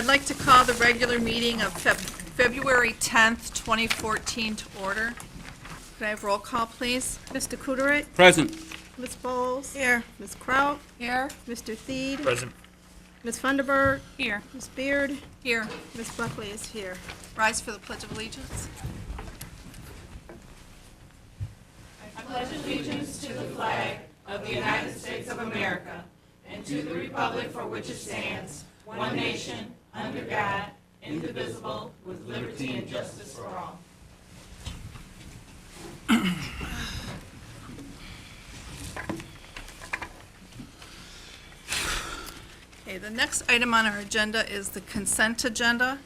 I'd like to call the regular meeting of February 10th, 2014 to order. Could I have roll call, please? Mr. Kuderich? Present. Ms. Bowles? Here. Ms. Kraut? Here. Mr. Theed? Present. Ms. Funderburg? Here. Ms. Beard? Here. Ms. Buckley is here. Rise for the Pledge of Allegiance. Okay, the next item on our agenda is the consent agenda.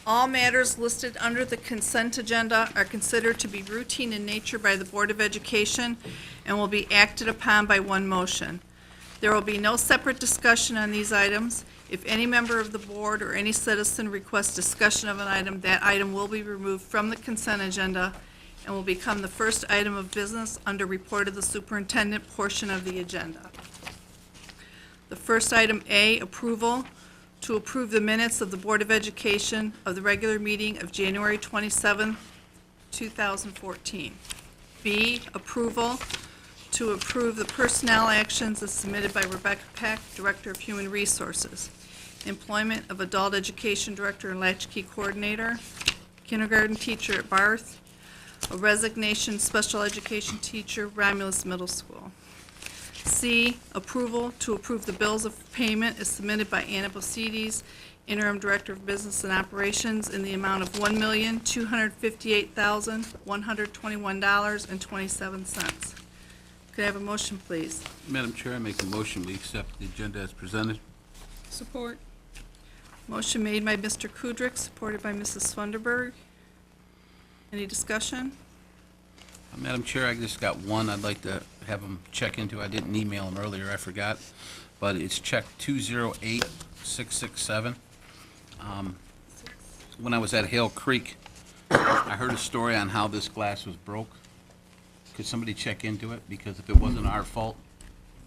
All matters listed under the consent agenda are considered to be routine in nature by the Board of Education and will be acted upon by one motion. There will be no separate discussion on these items. If any member of the board or any citizen requests discussion of an item, that item will be removed from the consent agenda and will become the first item of business under report of the superintendent portion of the agenda. The first item, A, approval to approve the minutes of the Board of Education of the regular meeting of January 27, 2014. B, approval to approve the personnel actions as submitted by Rebecca Peck, Director of Human Resources. Employment of Adult Education Director and Latchkey Coordinator, kindergarten teacher at Barth, a resignation special education teacher, Romulus Middle School. C, approval to approve the bills of payment as submitted by Anna Bosides, Interim Director of Business and Operations, in the amount of $1,258,121.27. Could I have a motion, please? Madam Chair, I make a motion we accept the agenda as presented. Support. Motion made by Mr. Kudrick, supported by Mrs. Funderburg. Any discussion? Madam Chair, I just got one I'd like to have them check into. I didn't email them earlier, I forgot. But it's check 208667. When I was at Hale Creek, I heard a story on how this glass was broke. Could somebody check into it? Because if it wasn't our fault,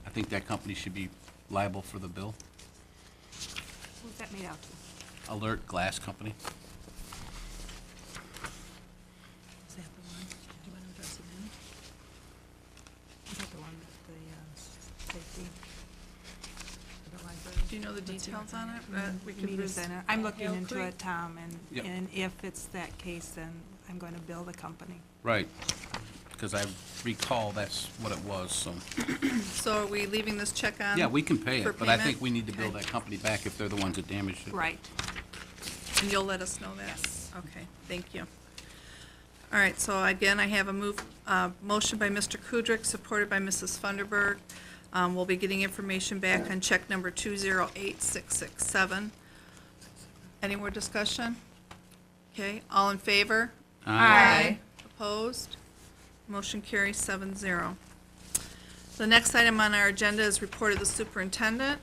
I think that company should be liable for the bill. Who's that made out to? Alert Glass Company. Is that the one? Do you want to address it then? Is that the one with the safety? For the library? Do you know the details on it? We could Meter res- center. I'm looking Hale into Creek? it, Tom, Yep. and if it's that case, then I'm going to bill the company. Right. Because I recall that's what it was, so. So are we leaving this check on? Yeah, we can pay for it, but I payment? think we need to bill Okay. that company back if they're the ones that damaged it. Right. And you'll let us know that? Yes. Okay, thank you. All right, so again, I have a motion by Mr. Kudrick, supported by Mrs. Funderburg. We'll be getting information back on check number 208667. Any more discussion? Okay, all in favor? Aye. Opposed? Motion carries 7-0. The next item on our agenda is report of the superintendent.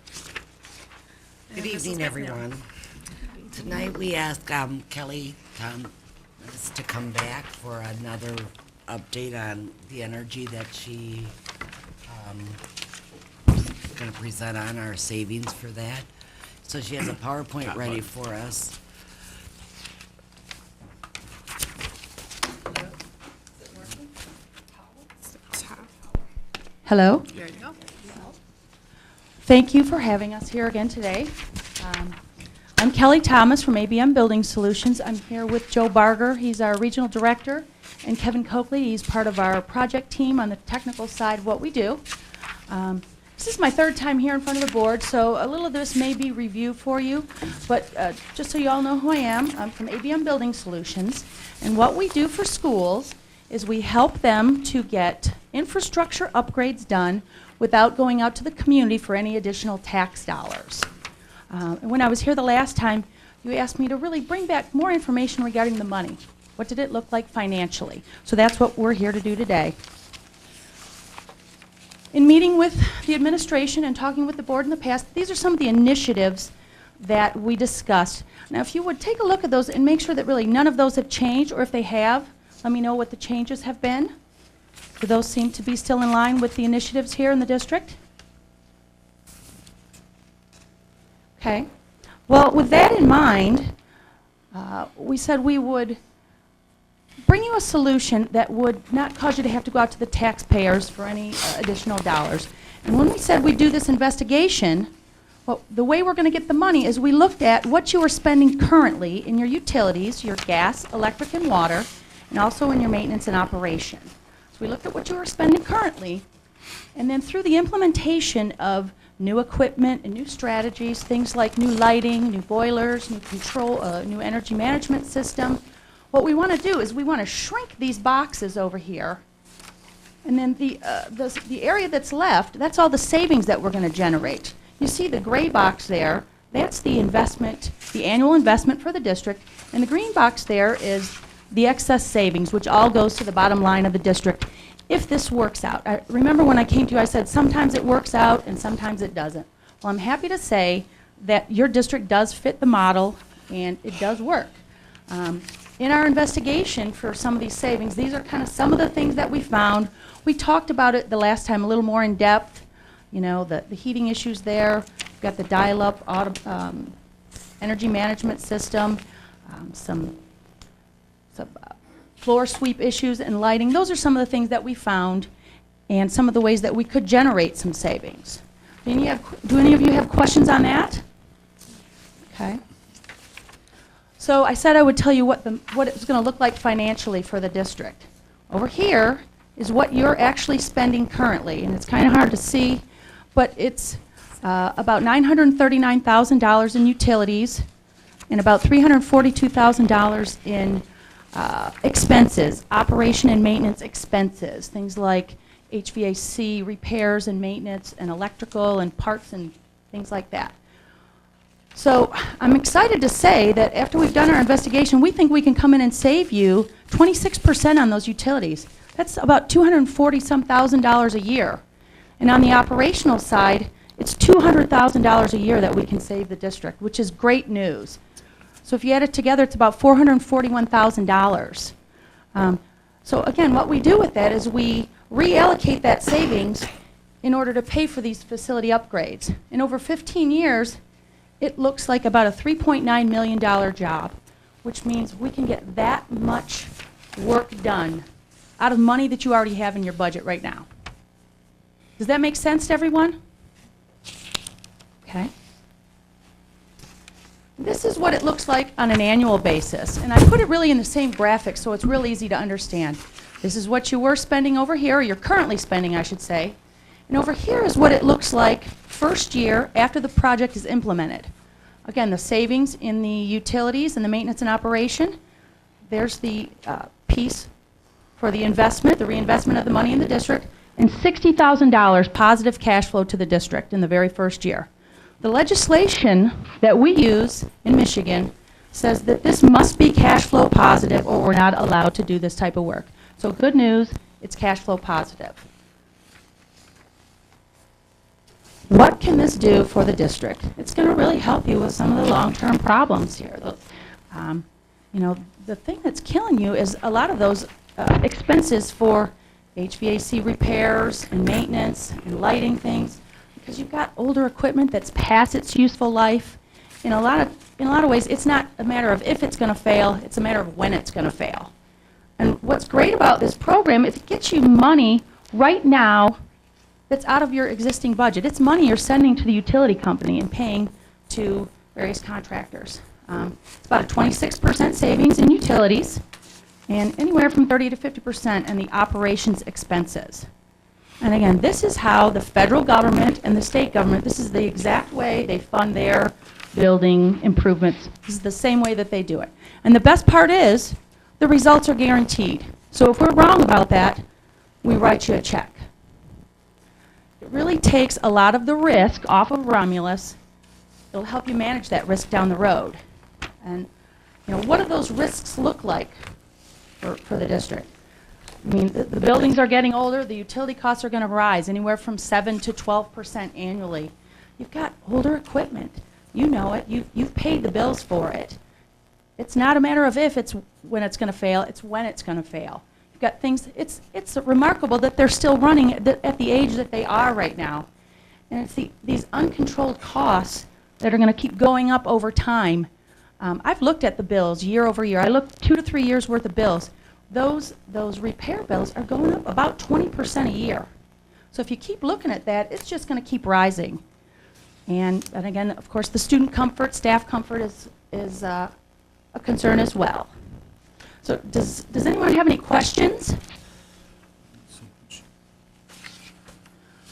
And Good Mrs. evening, McNair. everyone. Tonight, we ask Kelly Thomas to come back for another update on the energy that she is going to present on our savings for that. So she has a PowerPoint ready for us. Hello. There you go. Thank you for having us here again today. I'm Kelly Thomas from ABM Building Solutions. I'm here with Joe Barger. He's our regional director, and Kevin Coakley. He's part of our project team on the technical side of what we do. This is my third time here in front of the board, so a little of this may be review for you, but just so you all know who I am, I'm from ABM Building Solutions, and what we do for schools is we help them to get infrastructure upgrades done without going out to the community for any additional tax dollars. And when I was here the last time, you asked me to really bring back more information regarding the money. What did it look like financially? So that's what we're here to do today. In meeting with the administration and talking with the board in the past, these are some of the initiatives that we discussed. Now, if you would take a look at those and make sure that really none of those have changed, or if they have, let me know what the changes have been. Do those seem to be still in line with the initiatives here in the district? Okay. Well, with that in mind, we said we would bring you a solution that would not cause you to have to go out to the taxpayers for any additional dollars. And when we said we'd do this investigation, well, the way we're going to get the money is we looked at what you are spending currently in your utilities, your gas, electric, and water, and also in your maintenance and operation. So we looked at what you are spending currently, and then through the implementation of new equipment and new strategies, things like new lighting, new boilers, new control, new energy management system, what we want to do is we want to shrink these boxes over here, and then the area that's left, that's all the savings that we're going to generate. You see the gray box there, that's the investment, the annual investment for the district, and the green box there is the excess savings, which all goes to the bottom line of the district if this works out. I remember when I came to you, I said sometimes it works out and sometimes it doesn't. Well, I'm happy to say that your district does fit the model and it does work. In our investigation for some of these savings, these are kind of some of the things that we found. We talked about it the last time a little more in depth. You know, the heating issues there. We've got the dial-up energy management system, some floor sweep issues and lighting. Those are some of the things that we found and some of the ways that we could generate some savings. Do any of you have questions on that? Okay. So I said I would tell you what it was going to look like financially for the district. Over here is what you're actually spending currently, and it's kind of hard to see, but it's about $939,000 in utilities and about $342,000 in expenses, operation and maintenance expenses, things like HVAC repairs and maintenance and electrical and parts and things like that. So I'm excited to say that after we've done our investigation, we think we can come in and save you 26% on those utilities. That's about $240,000 a year. And on the operational side, it's $200,000 a year that we can save the district, which is great news. So if you add it together, it's about $441,000. So again, what we do with that is we reallocate that savings in order to pay for these facility upgrades. And over 15 years, it looks like about a $3.9 million job, which means we can get that much work done out of money that you already have in your budget right now. Does that make sense to everyone? Okay. This is what it looks like on an annual basis. And I put it really in the same graphic so it's real easy to understand. This is what you were spending over here, or you're currently spending, I should say. And over here is what it looks like first year after the project is implemented. Again, the savings in the utilities and the maintenance and operation. There's the piece for the investment, the reinvestment of the money in the district, and $60,000 positive cash flow to the district in the very first year. The legislation that we use in Michigan says that this must be cash flow positive or we're not allowed to do this type of work. So good news, it's cash flow positive. What can this do for the district? It's going to really help you with some of the long-term problems here. You know, the thing that's killing you is a lot of those expenses for HVAC repairs and maintenance and lighting things, because you've got older equipment that's past its useful life. In a lot of ways, it's not a matter of if it's going to fail, it's a matter of when it's going to fail. And what's great about this program is it gets you money right now that's out of your existing budget. It's money you're sending to the utility company and paying to various contractors. It's about a 26% savings in utilities and anywhere from 30 to 50% in the operations expenses. And again, this is how the federal government and the state government, this is the exact way they fund their building improvements. This is the same way that they do it. And the best part is the results are guaranteed. So if we're wrong about that, we write you a check. It really takes a lot of the risk off of Romulus. It'll help you manage that risk down the road. And you know, what do those risks look like for the district? I mean, the buildings are getting older, the utility costs are going to rise anywhere from 7 to 12% annually. You've got older equipment. You know it. You've paid the bills for it. It's not a matter of if it's when it's going to fail, it's when it's going to fail. You've got things, it's remarkable that they're still running at the age that they are right now. And it's these uncontrolled costs that are going to keep going up over time. I've looked at the bills year over year. I looked 2 to 3 years worth of bills. Those repair bills are going up about 20% a year. So if you keep looking at that, it's just going to keep rising. And again, of course, the student comfort, staff comfort is a concern as well. So does anyone have any questions?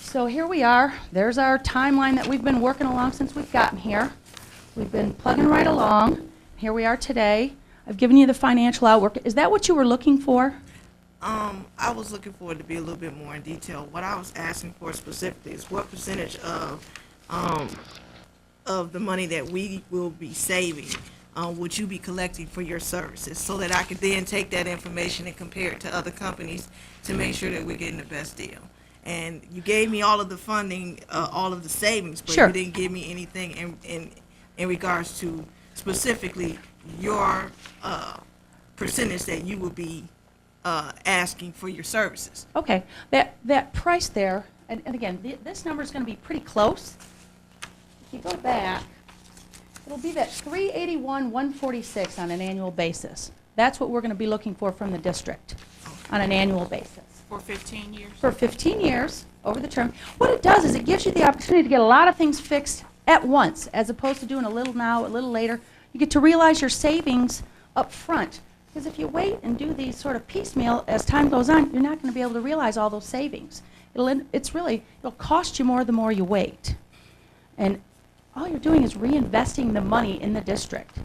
So here we are. There's our timeline that we've been working along since we've gotten here. We've been plugging right along. Here we are today. I've given you the financial outlook. Is that what you were looking for? I was looking for it to be a little bit more in detail. What I was asking for specifically is what percentage of the money that we will be saving would you be collecting for your services, so that I could then take that information and compare it to other companies to make sure that we're getting the best deal. And you gave me all of the funding, all of the savings, but Sure. you didn't give me anything in regards to specifically your percentage that you would be asking for your services. Okay, that price there, and again, this number is going to be pretty close. If you go back, it'll be that 381,146 on an annual basis. That's what we're going to be looking for from the district on an annual basis. For 15 years? For 15 years over the term. What it does is it gives you the opportunity to get a lot of things fixed at once, as opposed to doing a little now, a little later. You get to realize your savings up front. Because if you wait and do these sort of piecemeal as time goes on, you're not going to be able to realize all those savings. It'll cost you more the more you wait. And all you're doing is reinvesting the money in the district.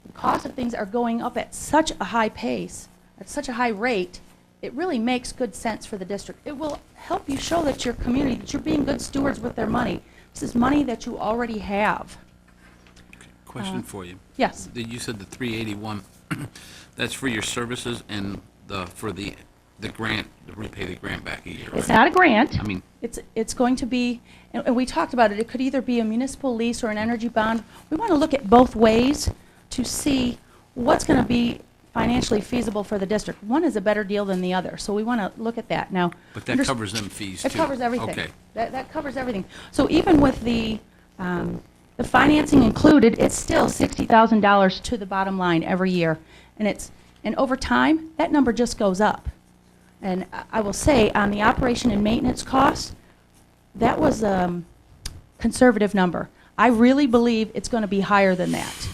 The cost of things are going up at such a high pace, at such a high rate, it really makes good sense for the district. It will help you show that your community, that you're being good stewards with their money. This is money that you already have. Question for you. Yes. You said the 381, that's for your services and for the grant, to repay the grant back a year, It's right? not a grant. I mean, It's going to be, and we talked about it, it could either be a municipal lease or an energy bond. We want to look at both ways to see what's going to be financially feasible for the district. One is a better deal than the other, so we want to look at that. Now, but that covers them fees, too. it covers everything. Okay. That covers everything. So even with the financing included, it's still $60,000 to the bottom line every year. And over time, that number just goes up. And I will say, on the operation and maintenance costs, that was a conservative number. I really believe it's going to be higher than that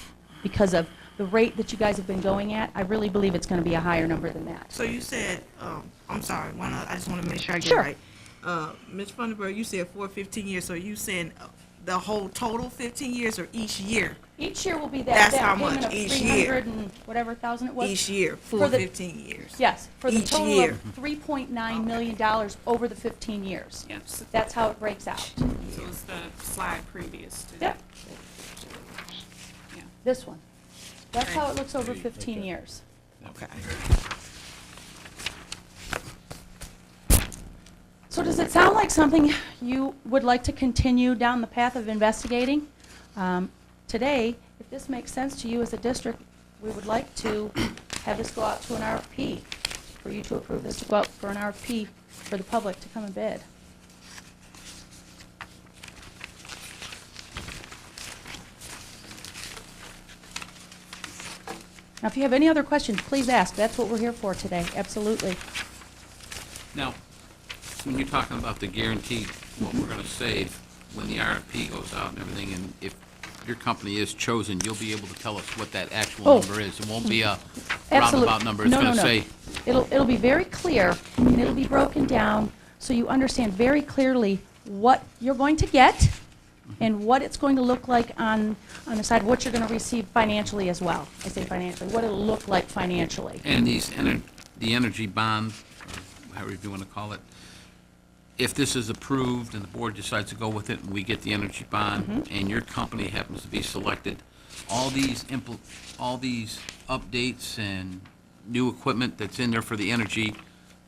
because of the rate that you guys have been going at. I really believe it's going to be a higher number than that. So you said, I'm sorry, I just want to make sure I get Sure. it right. Ms. Funderburg, you said for 15 years, so you saying the whole total 15 years or each year? Each year will be that That's that how payment much of each 300 year? and whatever thousand it was. Each year for For the- 15 years? Yes, for the Each total year. of $3.9 million over the 15 years. Yes. That's how it breaks out. So it's the slide previous to Yep, that. Yeah. this one. That's how it looks over 15 years. Okay. So does it sound like something you would like to continue down the path of investigating? Today, if this makes sense to you as a district, we would like to have this go out to an RFP, for you to approve this to go out for an RFP for the public to come and bid. Now, if you have any other questions, please ask. That's what we're here for today, absolutely. Now, when you're talking about the guarantee, what we're going to save when the RFP goes out and everything, and if your company is chosen, you'll be able to tell us what that actual Oh. number is. It won't be a Absolute- roundabout number. It's no, going to no, no. say, It'll be very clear, and it'll be broken down, so you understand very clearly what you're going to get and what it's going to look like on the side, what you're going to receive financially as well. I say financially, what it'll look like financially. and the energy bond, or however you want to call it, if this is approved and the board decides to go with it and we get the energy bond and your company happens to be selected, all these updates and new equipment that's in there for the energy,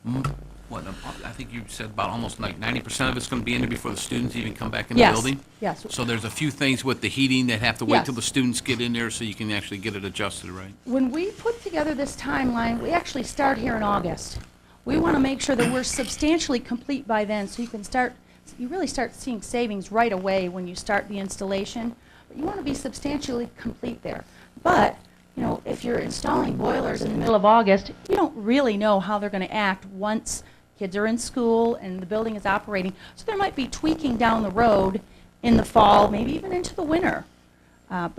I think you said about almost like 90% of it's going to be in there before the students even come back in the Yes, building? yes. So there's a few things with the heating that have to wait Yes. till the students get in there so you can actually get it adjusted, right? When we put together this timeline, we actually start here in August. We want to make sure that we're substantially complete by then, so you can start you really start seeing savings right away when you start the installation, but you want to be substantially complete there. But, you know, if you're installing boilers in the middle of August, you don't really know how they're going to act once kids are in school and the building is operating. So there might be tweaking down the road in the fall, maybe even into the winter.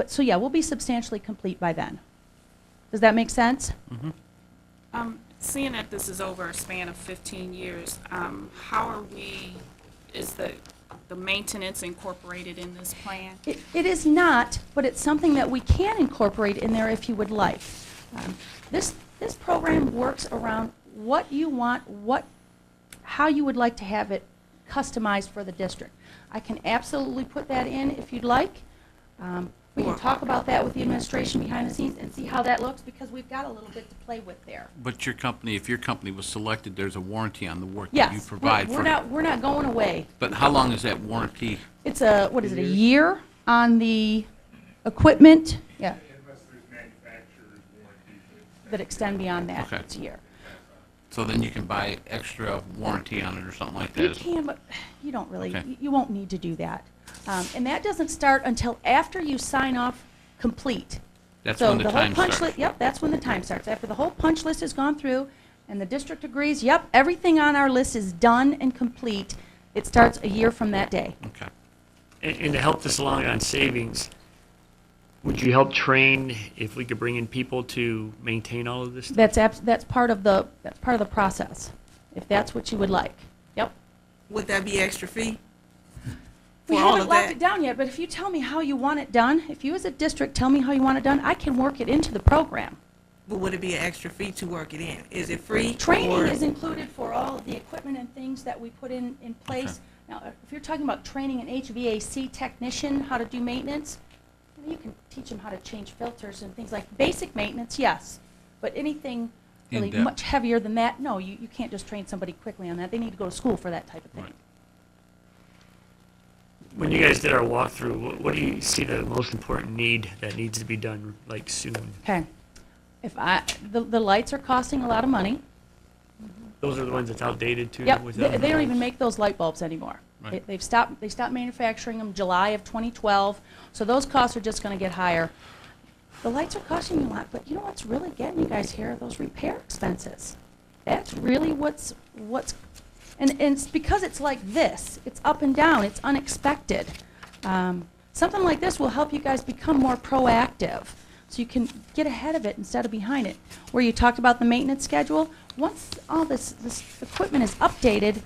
So yeah, we'll be substantially complete by then. Does that make sense? Seeing that this is over a span of 15 years, how are we, is the maintenance incorporated in this plan? It is not, but it's something that we can incorporate in there if you would like. This program works around what you want, how you would like to have it customized for the district. I can absolutely put that in if you'd like. We can talk about that with the administration behind the scenes and see how that looks, because we've got a little bit to play with there. But your company, if your company was selected, there's a warranty on the work that Yes, you provide for. we're not going away. But how long is that warranty? It's a year on the equipment? Yeah. Unless there's manufacturer's warranty. That extend beyond that. Okay. It's a year. So then you can buy extra warranty on it or something like You that? can, but you don't really, Okay. you won't need to do that. And that doesn't start until after you sign off complete. That's when the time So the whole punch starts. list, yep, that's when the time starts. After the whole punch list has gone through and the district agrees, yep, everything on our list is done and complete, it starts a year from that day. Okay. And to help this along on savings, would you help train if we could bring in people to maintain all of this stuff? That's part of the process, if that's what you would like. Yep. Would that be extra fee? We For all haven't of locked that? it down yet, but if you tell me how you want it done, if you as a district tell me how you want it done, I can work it into the program. But would it be an extra fee to work it in? Is it free? Training or- is included for all of the equipment and things that we put in place. Now, if you're talking about training an HVAC technician how to do maintenance, you can teach them how to change filters and things like basic maintenance, yes. But anything really In-depth. much heavier than that, no, you can't just train somebody quickly on that. They need to go to school for that type of thing. Right. When you guys did our walkthrough, what do you see the most important need that needs to be done, like, soon? Okay. The lights are costing a lot of money. Those are the ones that's outdated too? Yep, without- they don't even make those light bulbs anymore. Right. They stopped manufacturing them July of 2012, so those costs are just gonna get higher. The lights are costing you a lot, but you know what's really getting you guys here are those repair expenses. That's really what's, and it's because it's like this, it's up and down, it's unexpected. Something like this will help you guys become more proactive, so you can get ahead of it instead of behind it. Where you talked about the maintenance schedule, once all this equipment is updated,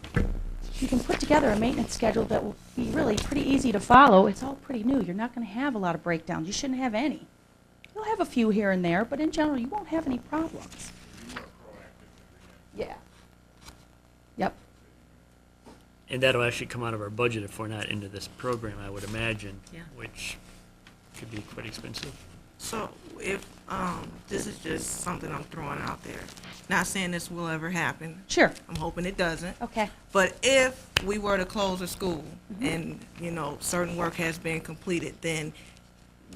you can put together a maintenance schedule that will be really pretty easy to follow. It's all pretty new. You're not going to have a lot of breakdowns. You shouldn't have any. You'll have a few here and there, but in general, you won't have any problems. Yeah. Yep. And that'll actually come out of our budget if we're not into this program, I would imagine. Yeah. Which could be quite expensive. So if, this is just something I'm throwing out there, not saying this will ever happen, Sure. I'm hoping it doesn't. Okay. But if we were to close a school and, certain work has been completed, then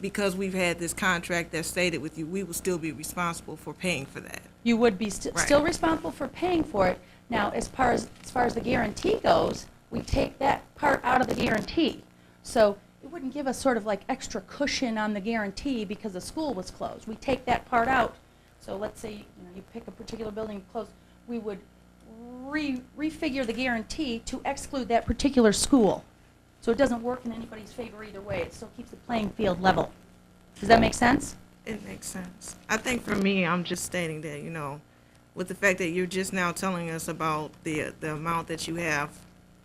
because we've had this contract that's stated with you, we will still be responsible for paying for that. You would be Right. still responsible for paying for it. Now, as far as the guarantee goes, we take that part out of the guarantee. So it wouldn't give us sort of like extra cushion on the guarantee because the school was closed. We take that part out. So let's say you pick a particular building closed, we would refigure the guarantee to exclude that particular school. So it doesn't work in anybody's favor either way. It still keeps the playing field level. Does that make sense? It makes sense. I think for me, I'm just stating that, with the fact that you're just now telling us about the amount that you have,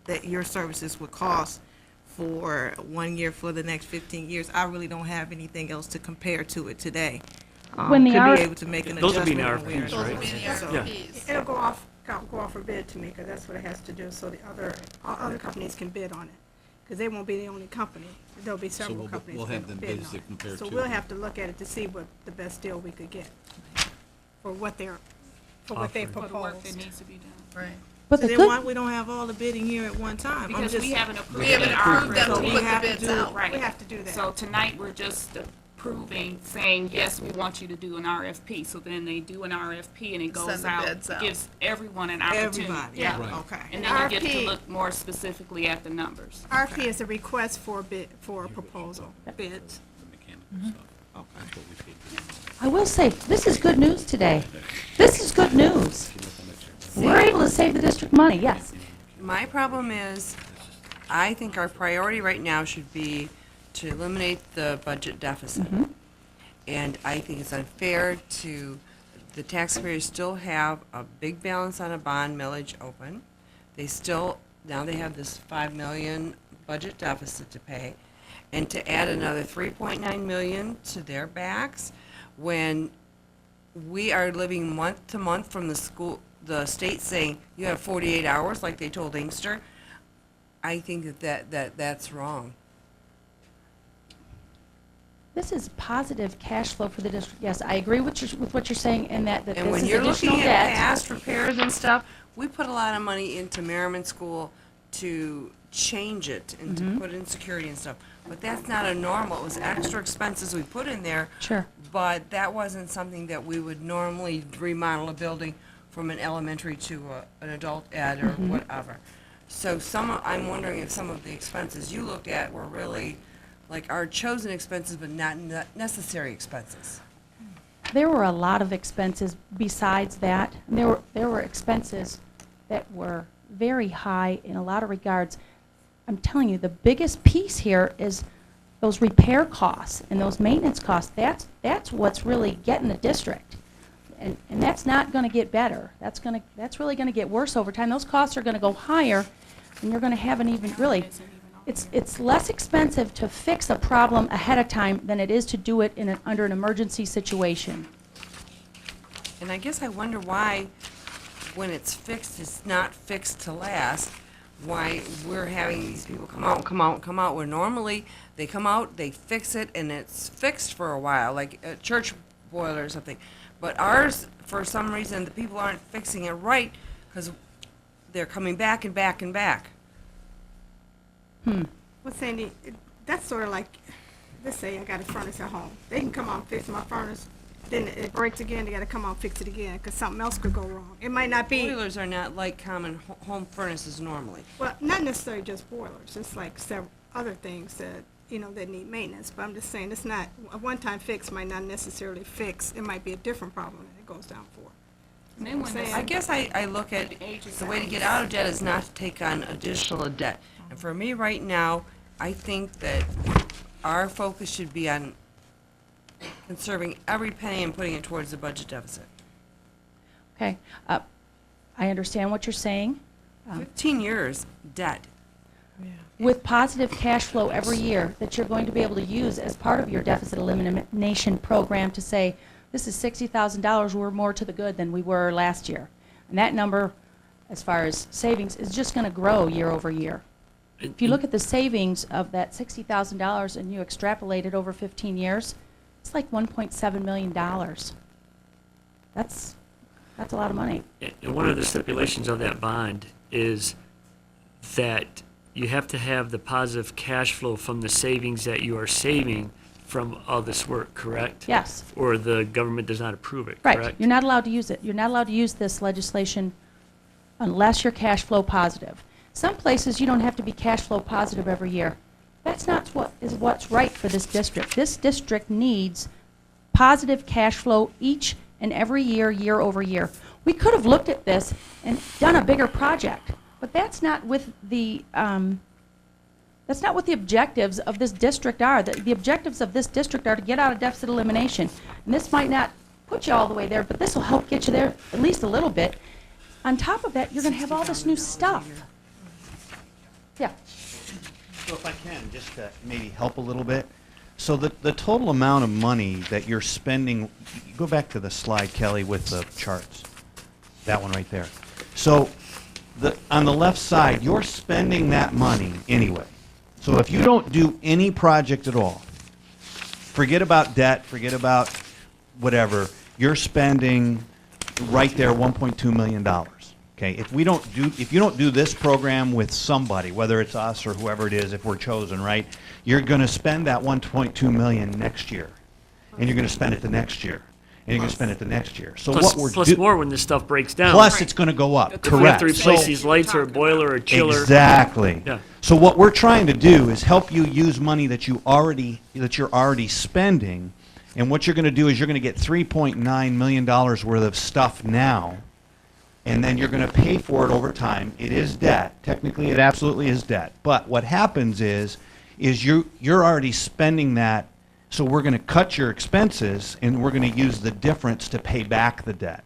that your services would cost for 1 year for the next 15 years, I really don't have anything else to compare to it today. When the To R- be able to make an Those would be in adjustment when we're RFPs, in Those right? will be in the it. So- RFPs. It'll go off for bid to me, because that's what it has to do, so the other companies can bid on it. Because they won't be the only company. There'll be several we'll- companies we'll have that will them bid bids on to it. compare So to. we'll have to look at it to see what the best deal we could get for what they For the work that proposed. needs to be done. Right. But So the then why good, we don't have all the bidding here at one time? I'm Because just- we haven't approved. We haven't it. approved them So to we put the have to bids do- out. Right. We have to do that. So tonight, we're just approving, saying, yes, we want you to do an RFP. So then they do an RFP and it goes Send the out, bids out. gives everyone an opportunity. Everybody, Yeah. Right. okay. And then you get to RFP. look more specifically at the numbers. RFP is a request for bid, for a proposal, bids. The mechanical stuff. That's what we paid for. I will say, this is good news today. This is good news. We're able to save the district money, yes. My problem is, I think our priority right now should be to eliminate the budget deficit. And I think it's unfair to, the taxpayers still have a big balance on a bond millage open. They still, now they have this 5 million budget deficit to pay. And to add another 3.9 million to their backs, when we are living month to month from the school, the state saying, you have 48 hours, like they told Inkster, I think that's wrong. This is positive cash flow for the district. Yes, I agree with what you're saying in that And this when is you're additional looking at debt. past repairs and stuff, we put a lot of money into Merriman School to change it and to put in security and stuff. But that's not a normal, it was extra expenses we put in there. Sure. But that wasn't something that we would normally remodel a building from an elementary to an adult ed or whatever. So I'm wondering if some of the expenses you looked at were really like our chosen expenses, but not necessary expenses. There were a lot of expenses besides that. There were expenses that were very high in a lot of regards. I'm telling you, the biggest piece here is those repair costs and those maintenance costs. That's what's really getting the district. And that's not going to get better. That's really going to get worse over time. Those costs are going to go higher, and you're going to have an even, really, it's less expensive to fix a problem ahead of time than it is to do it under an emergency situation. And I guess I wonder why, when it's fixed, it's not fixed to last. Why we're having these people come out, where normally they come out, they fix it, and it's fixed for a while, like a church boiler or something. But ours, for some reason, the people aren't fixing it right, because they're coming back and back and back. Well, Sandy, that's sort of like, let's say I got a furnace at home. They can come out and fix my furnace, then it breaks again, they gotta come out and fix it again, because something else could go wrong. It might not be, Boilers are not like common home furnaces normally. well, not necessarily just boilers, it's like several other things that, that need maintenance. But I'm just saying, it's not, a one-time fix might not necessarily fix, it might be a different problem that it goes down for. And then when the- I guess I look at, the way to get out of debt is not to take on additional debt. And for me right now, I think that our focus should be on conserving every penny and putting it towards the budget deficit. Okay? I understand what you're saying. 15 years debt. With positive cash flow every year that you're going to be able to use as part of your deficit elimination program to say, this is $60,000, we're more to the good than we were last year. And that number, as far as savings, is just going to grow year over year. If you look at the savings of that $60,000 and you extrapolate it over 15 years, it's like $1.7 million. That's a lot of money. And one of the stipulations of that bond is that you have to have the positive cash flow from the savings that you are saving from all this work, correct? Yes. Or the government does not approve it, correct? Right. You're not allowed to use it. You're not allowed to use this legislation unless you're cash flow positive. Some places you don't have to be cash flow positive every year. That's not what's right for this district. This district needs positive cash flow each and every year, year over year. We could have looked at this and done a bigger project, but that's not with the that's not what the objectives of this district are. The objectives of this district are to get out of deficit elimination. And this might not put you all the way there, but this will help get you there at least a little bit. On top of that, you're going to have all this new stuff. Yeah. So if I can, just to maybe help a little bit. So the total amount of money that you're spending, go back to the slide, Kelly, with the charts. That one right there. So on the left side, you're spending that money anyway. So if you don't do any project at all, forget about debt, forget about whatever, you're spending right there $1.2 million. Okay, if you don't do this program with somebody, whether it's us or whoever it is, if we're chosen, right, you're going to spend that 1.2 million next year. and you're gonna spend it the next year, and you're gonna spend it the next year. So Plus, what we're plus do- more when this stuff breaks down. Plus, it's gonna go up, If we have correct. to replace So- these lights or a boiler or a chiller. Exactly. Yeah. So what we're trying to do is help you use money that you're already spending, and what you're going to do is you're going to get $3.9 million worth of stuff now, and then you're going to pay for it over time. It is debt. Technically, it absolutely is debt. But what happens is you're already spending that, so we're going to cut your expenses, and we're going to use the difference to pay back the debt.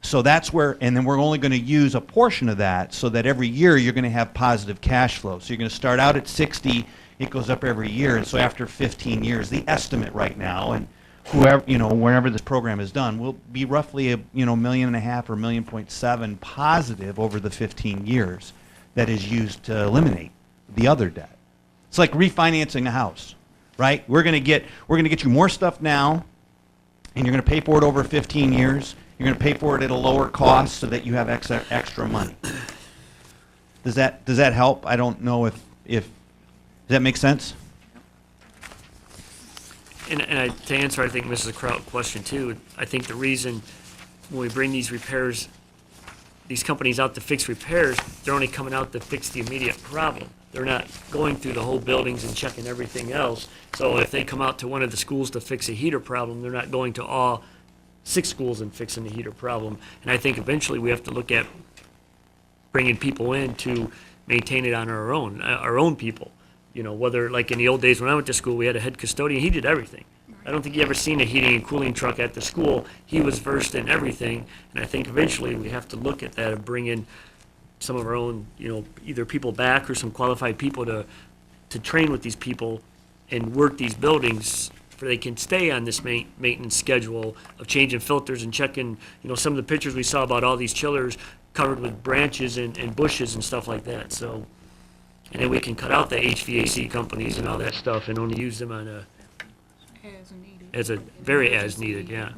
So that's where, and then we're only going to use a portion of that so that every year you're going to have positive cash flow. So you're going to start out at 60, it goes up every year, and so after 15 years, the estimate right now, and whoever, whenever this program is done, will be roughly a, $1.5 million or $1.7 million positive over the 15 years that is used to eliminate the other debt. It's like refinancing a house, right? We're going to get you more stuff now, and you're going to pay for it over 15 years. You're going to pay for it at a lower cost so that you have extra money. Does that help? I don't know if does that make sense? And to answer, I think, Mrs. Kraut's question too, I think the reason when we bring these repairs, these companies out to fix repairs, they're only coming out to fix the immediate problem. They're not going through the whole buildings and checking everything else. So if they come out to one of the schools to fix a heater problem, they're not going to all 6 schools and fixing the heater problem. And I think eventually we have to look at bringing people in to maintain it on our own people. Whether, like in the old days when I went to school, we had a head custodian, he did everything. I don't think you ever seen a heating and cooling truck at the school. He was versed in everything. And I think eventually we have to look at that and bring in some of our own, either people back or some qualified people to train with these people and work these buildings where they can stay on this maintenance schedule of changing filters and checking, some of the pictures we saw about all these chillers covered with branches and bushes and stuff like that, so. And then we can cut out the HVAC companies and all that stuff and only use them on as needed, yeah.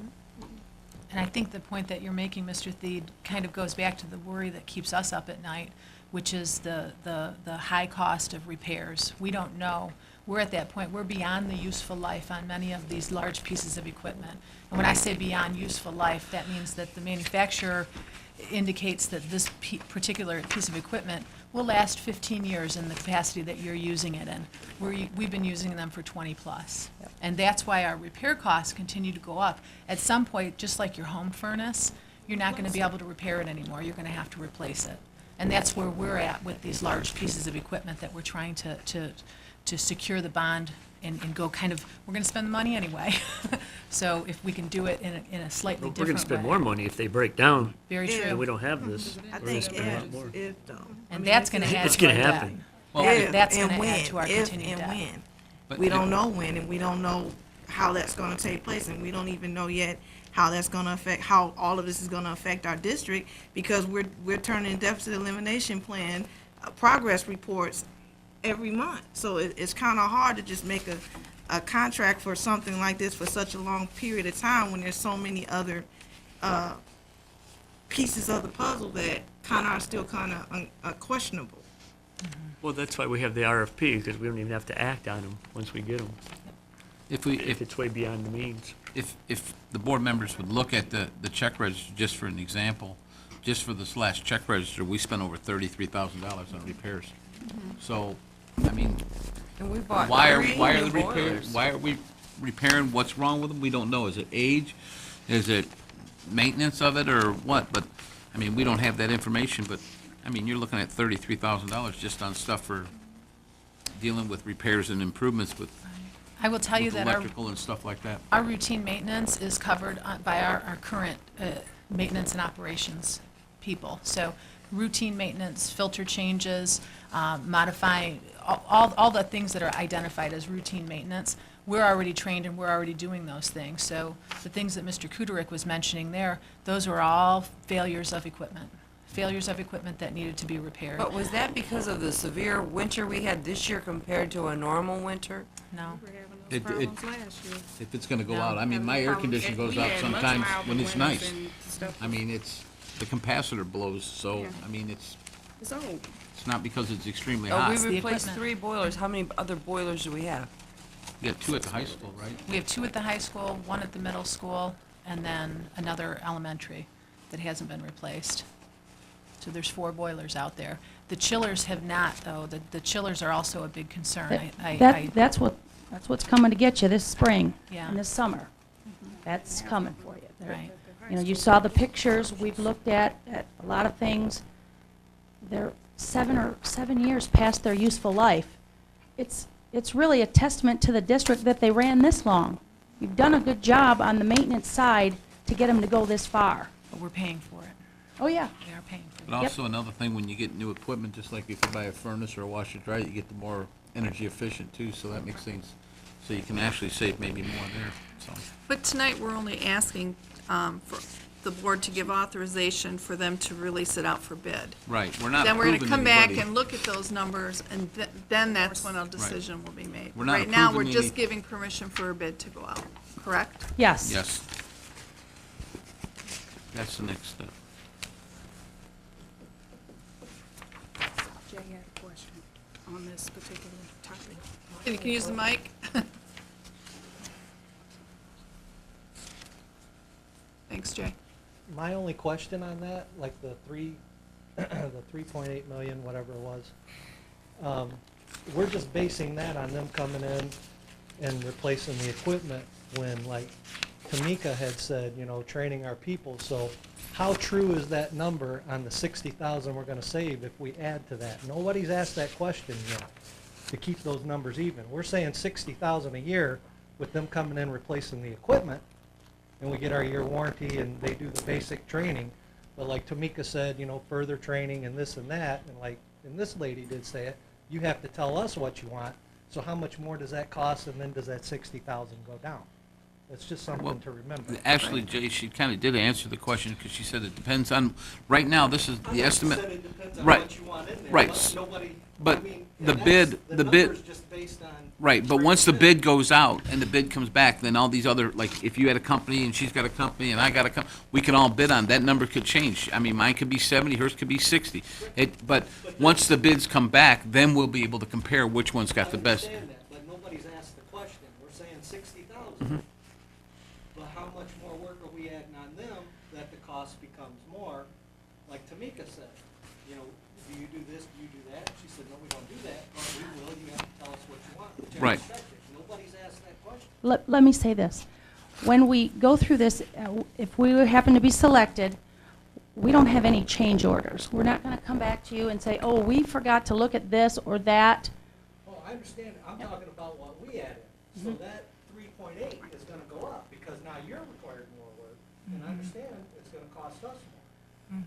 And I think the point that you're making, Mr. Theed, kind of goes back to the worry that keeps us up at night, which is the high cost of repairs. We don't know. We're at that point, we're beyond the useful life on many of these large pieces of equipment. And when I say beyond useful life, that means that the manufacturer indicates that this particular piece of equipment will last 15 years in the capacity that you're using it in. We've been using them for 20 plus. And that's why our repair costs continue to go up. At some point, just like your home furnace, you're not going to be able to repair it anymore. You're going to have to replace it. And that's where we're at with these large pieces of equipment that we're trying to secure the bond and go kind of, we're going to spend the money anyway. So if we can do it in a slightly We're different way. going to spend more money if they break down. Very true. And we don't have this. I We're going to think spend a lot more. if though. And that's going to add It's to our gonna debt. happen. That's going and to add when, to our if continued and debt. when. But We if- don't know when, and we don't know how that's gonna take place, and we don't even know yet how that's gonna affect, how all of this is gonna affect our district, because we're turning deficit elimination plan progress reports every month. So it's kinda hard to just make a contract for something like this for such a long period of time when there's so many other, pieces of the puzzle that kinda are still kinda questionable. Well, that's why we have the RFP, because we don't even have to act on them once we get them, If if it's way beyond the means. if the board members would look at the check register, just for an example, just for this last check register, we spent over $33,000 on repairs. So, I mean, And we bought why are 3 the new repairs, boilers. why are we repairing? What's wrong with them? We don't know. Is it age? Is it maintenance of it or what? But, I mean, we don't have that information, but, I mean, you're looking at $33,000 just on stuff for dealing with repairs and improvements with I will tell you with that electrical and stuff like that. our routine maintenance is covered by our current maintenance and operations people. So routine maintenance, filter changes, modifying, all the things that are identified as routine maintenance, we're already trained and we're already doing those things. So the things that Mr. Kuderik was mentioning there, those were all failures of equipment that needed to be repaired. But was that because of the severe winter we had this year compared to a normal winter? No. If it's gonna go No. out, I mean, my air conditioner goes We out had much sometimes milder when it's winters nice. and stuff. I mean, the capacitor blows, so, I mean, it's old. not because it's extremely Oh, hot. we the replaced equipment. 3 boilers. How many other boilers do we have? You got 2 at the high school, right? We have 2 at the high school, 1 at the middle school, and then another elementary that hasn't been replaced. So there's 4 boilers out there. The chillers have not, though. The chillers are also a big concern. That's what's coming to get you this spring Yeah. and this summer. That's coming for you. Right. You know, you saw the pictures, we've looked at a lot of things. They're 7 years past their useful life. It's really a testament to the district that they ran this long. You've done a good job on the maintenance side to get them to go this far. But we're paying for it. Oh, yeah. We are paying for it. But also another thing, when you get new equipment, just like if you buy a furnace or a washer dryer, you get the more energy efficient too, so that makes things, so you can actually save maybe more there, so. But tonight, we're only asking for the board to give authorization for them to release it out for bid. Right, we're not Then we're gonna approving come back anybody. and look at those numbers, and then that's when a decision will be made. We're not Right now, we're approving just any- giving permission for a bid to go out, correct? Yes. Yes. That's the next step. Jay had a question on this particular topic. And you can use the mic. Thanks, Jay. My only question on that, like the 3.8 million, whatever it was, we're just basing that on them coming in and replacing the equipment when, like Tamika had said, you know, training our people. So how true is that number on the 60,000 we're gonna save if we add to that? Nobody's asked that question yet, to keep those numbers even. We're saying 60,000 a year with them coming in replacing the equipment, and we get our year warranty and they do the basic training. But like Tamika said, you know, further training and this and that, and this lady did say it, you have to tell us what you want. So how much more does that cost, and then does that 60,000 go down? It's just something Well, to remember. Actually, Jay, she kind of did answer the question, because she said it depends on, right now, this is the estimate. Said it depends on Right. what you want in there, Right. but nobody, But I mean, the and bid- that's- the bid- number's just based on. Right, but once the bid goes out and the bid comes back, then all these other, like, if you had a company and she's got a company and I got a company, we can all bid on, that number could change. I mean, mine could be 70, hers could be 60. But once the bids come back, then we'll be able to compare which one's got the best. I understand that, but nobody's asked the question. We're saying 60,000. Mm-hmm. But how much more work are we adding on them that the cost becomes more? Like Tamika said, you know, do you do this, do you do that? She said, no, we don't do that. Well, we will, you have to tell us what you want, whichever Right. subject. Nobody's asked that question. Let me say this. When we go through this, if we happen to be selected, we don't have any change orders. We're not going to come back to you and say, oh, we forgot to look at this or that. Oh, I understand. I'm talking about what we added. So that 3.8 is gonna go up because now you're required more work. And I understand it's gonna cost us more.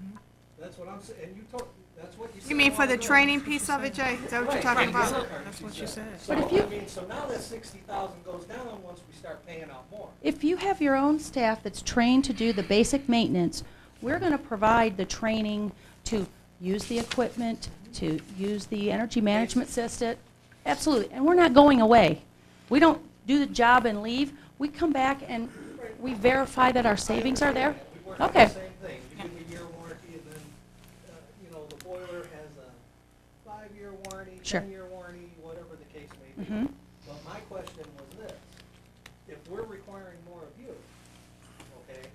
That's what I'm saying. And you told, that's what you said. You mean a for while the ago. training piece of it, Jay? Is that what you're talking about? That's what you said. So, But if you- I mean, so now that 60,000 goes down once we start paying out more. If you have your own staff that's trained to do the basic maintenance, we're going to provide the training to use the equipment, to use the energy management system. Absolutely. And we're not going away. We don't do the job and leave. We come back and we verify that our savings are there. We work on Okay. the same thing. You give me a year warranty and then, you know, the boiler has a 5-year warranty, Sure. 10-year warranty, whatever the case may be. Mhm. But my question was this: if we're requiring more of you, okay,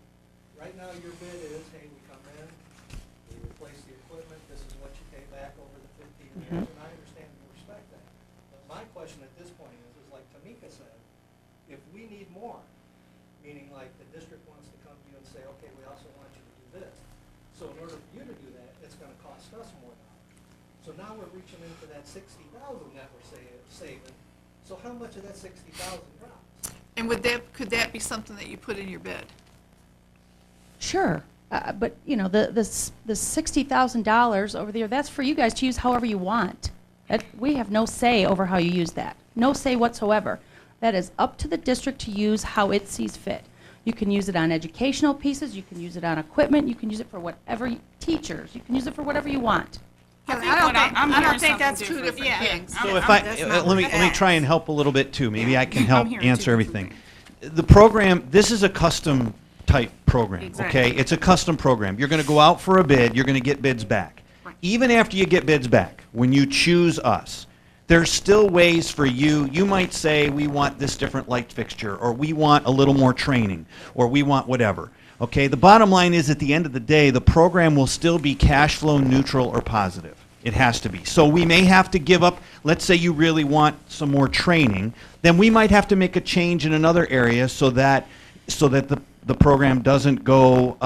right now your bid is, hey, we come in, we replace the equipment, this is what you pay back over the 15 years, and I understand and respect that. But my question at this point is like Tamika said, if we need more, meaning like the district wants to come to you and say, okay, we also want you to do this. So in order for you to do that, it's gonna cost us more dollars. So now we're reaching into that 60,000 that we're saving. So how much of that 60,000 drops? And could that be something that you put in your bid? Sure. But, you know, the $60,000 over there, that's for you guys to use however you want. We have no say over how you use that. No say whatsoever. That is up to the district to use how it sees fit. You can use it on educational pieces, you can use it on equipment, you can use it for whatever, teachers, you can use it for whatever you want. I I think don't what think, I'm I don't hearing think that's something two different. different Yeah. things. So if That's not let me what try I and help a little bit too. Maybe I can I'm help hearing two answer different everything. The program, this is a custom type program, okay? Exactly. It's a custom program. You're going to go out for a bid, you're going to get bids back. Right. Even after you get bids back, when you choose us, there's still ways for you. You might say, we want this different light fixture, or we want a little more training, or we want whatever. Okay, the bottom line is, at the end of the day, the program will still be cash flow neutral or positive. It has to be. So we may have to give up, let's say you really want some more training, then we might have to make a change in another area so that the program doesn't go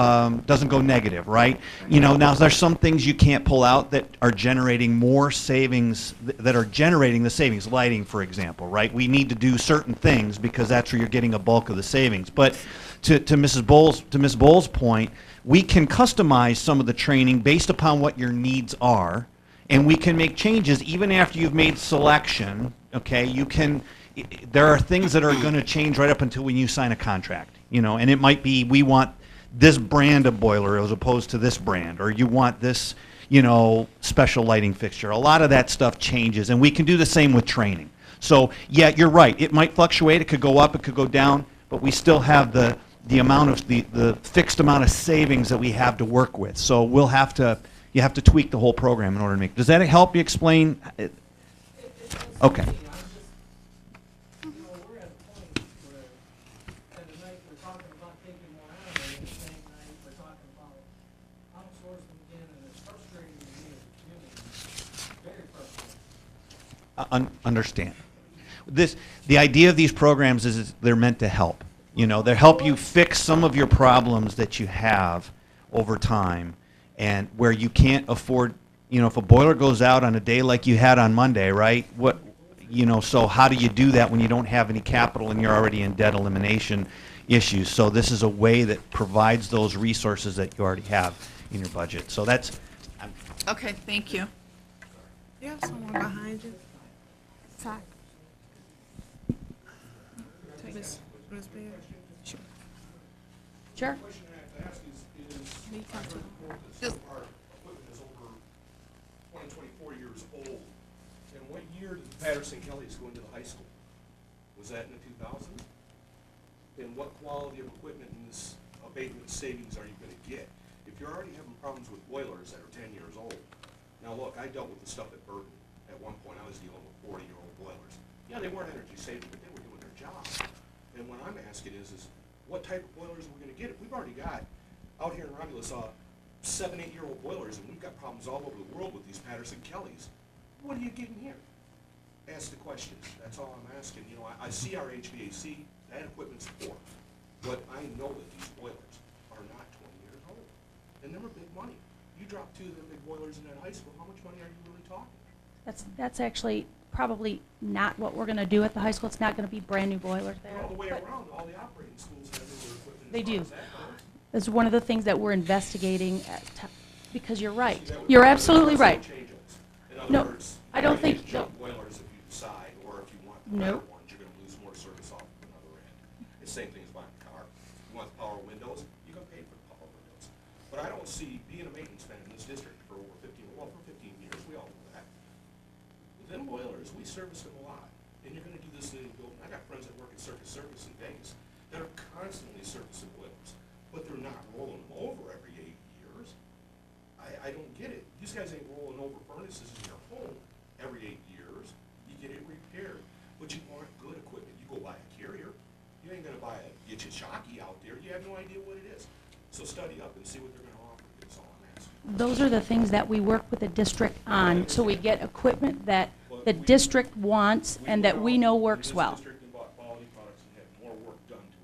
negative, right? You know, now there's some things you can't pull out that are generating more savings, that are generating the savings, lighting, for example, right? We need to do certain things because that's where you're getting a bulk of the savings. But to Ms. Bowles' point, we can customize some of the training based upon what your needs are, and we can make changes even after you've made selection. Okay, there are things that are going to change right up until when you sign a contract. You know, and it might be, we want this brand of boiler as opposed to this brand, or you want this, you know, special lighting fixture. A lot of that stuff changes, and we can do the same with training. So yeah, you're right. It might fluctuate. It could go up. It could go down. But we still have the amount of the fixed amount of savings that we have to work with. So you have to tweak the whole program in order to make. Does that help you explain? Okay. Understand. The idea of these programs is they're meant to help. You know, they help you fix some of your problems that you have over time, and where you can't afford. You know, if a boiler goes out on a day like you had on Monday, right? So how do you do that when you don't have any capital and you're already in debt elimination issues? So this is a way that provides those resources that you already have in your budget. So that's. Okay, thank you. You have someone behind you? Sorry. Ms. Beard? Sure. Sure. Question I have to ask is Just- our equipment is over 24 years old. And what year did Patterson Kelly's go into the high school? Was that in the 2000s? And what quality of equipment in this abatement savings are you gonna get? If you're already having problems with boilers that are 10 years old. Now look, I dealt with the stuff at Burton. At one point, I was dealing with 40-year-old boilers. Yeah, they weren't energy saving, but they were doing their job. And what I'm asking is what type of boilers are we gonna get? If we've already got, out here in Romulus, 7, 8-year-old boilers, and we've got problems all over the world with these Patterson Kellys, what are you getting here? Ask the questions, that's all I'm asking. You know, I see our HVAC, that equipment's poor, but I know that these boilers are not 20 years old. And them are big money. You drop 2 of them big boilers in that high school, how much money are you really talking? That's actually probably not what we're going to do at the high school. It's not going to be brand new boilers there. And all the way But around, all the operating schools have newer equipment. They as well. do. Is that correct? That's one of the things that we're investigating because you're right. See, that would- You're absolutely that's right. no changes. In No, other words, I don't you think- can't jump boilers if you decide, or if you want the Nope. better ones, you're gonna lose more service off of another end. It's the same thing as buying a car. You want the power windows, you're gonna pay for the power windows. But I don't see, being a maintenance man in this district for over 15 years, we all know that. Them boilers, we service them a lot, and you're gonna do this in building. I got friends that work at Circus Service in Vegas that are constantly servicing boilers, but they're not rolling them over every 8 years. I don't get it. These guys ain't rolling over furnaces in your home every 8 years. You get it repaired, but you want good equipment. You go buy a Carrier. You ain't gonna buy a Gitchishaki out there. You have no idea what it is. So study up and see what they're gonna offer. That's all I'm asking. Those are the things that we work with the district on, so we get equipment that the district wants and that we know works well. This district and bought quality products and had more work done to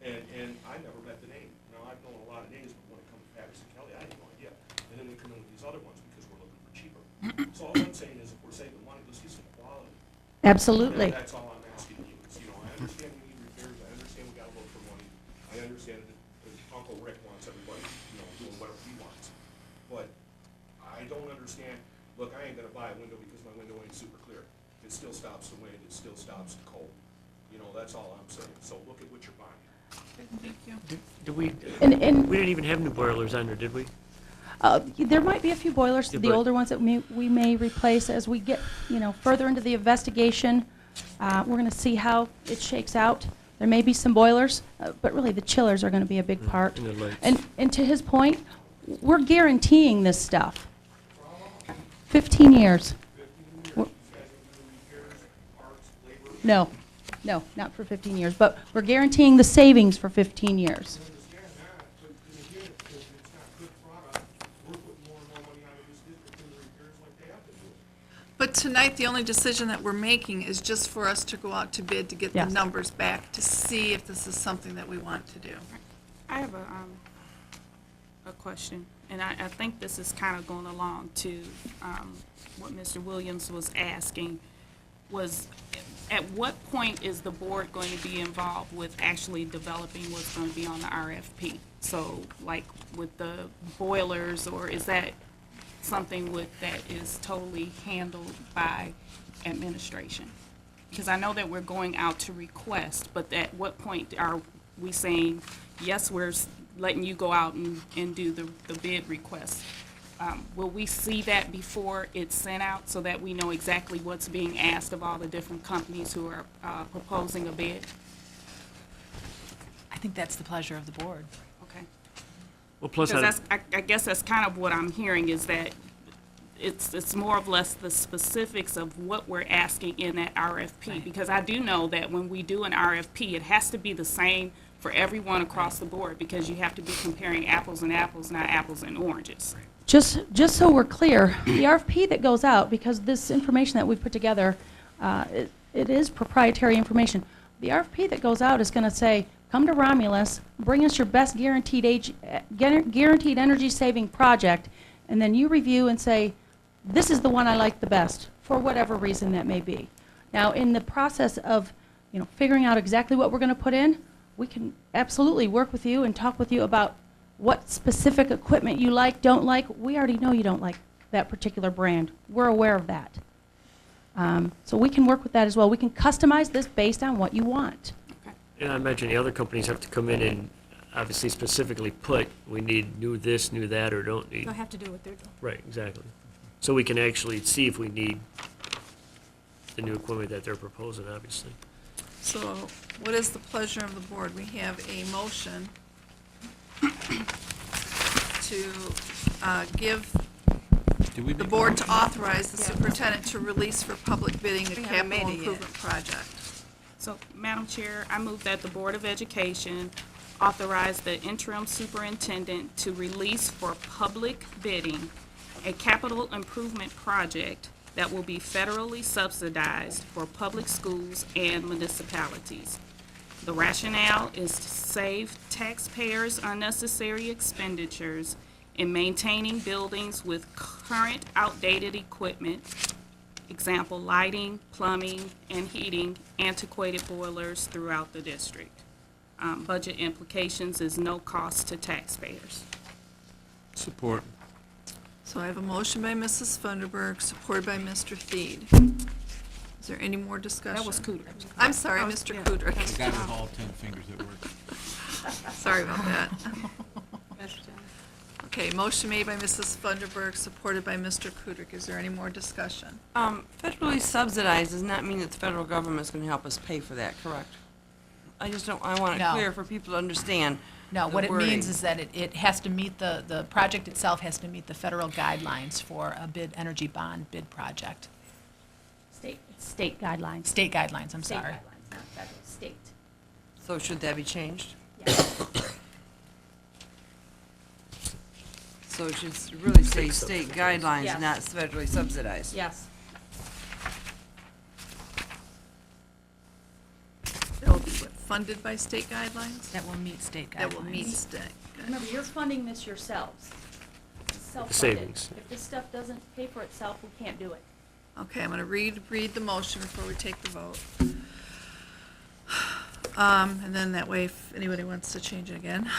them. And I never met the name. Now, I've known a lot of names, but when it comes to Patterson Kelly, I had no idea. And then we come in with these other ones because we're looking for cheaper. So all I'm saying is if we're saving money, let's get some quality. Absolutely. That's all I'm asking you. Is, you know, I understand we need repairs. I understand we gotta look for money. I understand that Uncle Rick wants everybody, doing whatever he wants. But I don't understand, look, I ain't gonna buy a window because my window ain't super clear. It still stops the wind, it still stops the cold. That's all I'm saying. So look at what you're buying. Thank you. Did we, And we didn't even have new boilers on there, did we? there might be a few boilers, Yeah, the but- older ones that we may replace as we get, further into the investigation. We're going to see how it shakes out. There may be some boilers, but really the chillers are going to be a big part. and the lights. And to his point, we're guaranteeing this stuff. 15 years. We're- No, no, not for 15 years, but we're guaranteeing the savings for 15 years. I understand that, but then again, if it's not good product, we're putting more and more money out of this district in the repairs like they have been doing. But tonight, the only decision that we're making is just for us to go out to bid to get the Yes. numbers back, to see if this is something that we want to do. I have a question, and I think this is kind of going along to what Mr. Williams was asking, was at what point is the board going to be involved with actually developing what's going to be on the RFP? So like with the boilers, or is that something that is totally handled by administration? Because I know that we're going out to request, but at what point are we saying, yes, we're letting you go out and do the bid request? Will we see that before it's sent out so that we know exactly what's being asked of all the different companies who are proposing a bid? I think that's the pleasure of the board. Okay. Well, plus, Because I guess that's kind of what I'm hearing, is that it's more or less the specifics of what we're asking in that RFP. Because I do know that when we do an RFP, it has to be the same for everyone across the board, because you have to be comparing apples and apples, not apples and oranges. Just so we're clear, the RFP that goes out, because this information that we've put together, it is proprietary information. The RFP that goes out is going to say, come to Romulus, bring us your best guaranteed energy saving project, and then you review and say, this is the one I like the best, for whatever reason that may be. Now, in the process of figuring out exactly what we're going to put in, we can absolutely work with you and talk with you about what specific equipment you like, don't like. We already know you don't like that particular brand. We're aware of that. So we can work with that as well. We can customize this based on what you want. and I imagine the other companies have to come in and obviously specifically put, we need new this, new that, or don't need. They'll have to do what they're doing. Right, exactly. So we can actually see if we need the new equipment that they're proposing, obviously. So what is the pleasure of the board? We have a motion to give the board to authorize the superintendent to release for public bidding a We haven't made capital it yet. improvement project. So, Madam Chair, I move that the Board of Education authorize the interim superintendent to release for public bidding a capital improvement project that will be federally subsidized for public schools and municipalities. The rationale is to save taxpayers unnecessary expenditures in maintaining buildings with current outdated equipment, example, lighting, plumbing, and heating, antiquated boilers throughout the district. Budget implications is no cost to taxpayers. Support. So I have a motion by Mrs. Funderburg, supported by Mr. Theed. Is there any more discussion? That was Cooter. I'm sorry, Mr. The Kudrick. guy with all 10 fingers at work. Sorry about that. Okay, motion made by Mrs. Funderburg, supported by Mr. Kudrick. Is there any more discussion? Federally subsidized does not mean that the federal government's gonna help us pay for that, correct? I just don't, I want it No. clear for people to understand. No, the what it means wording. is that it has to meet the project itself has to meet the federal guidelines for a energy bond bid project. State guidelines. State guidelines, I'm State sorry. guidelines, not federal, state. So should that be changed? Yes. So it should really say state guidelines, Yes. not federally subsidized. Yes. That will be what, funded by state guidelines? That will meet state guidelines. That will meet state. Remember, you're funding this yourselves. It's self-funded. savings. If this stuff doesn't pay for itself, we can't do it. Okay, I'm going to read the motion before we take the vote. And then that way, if anybody wants to change it again.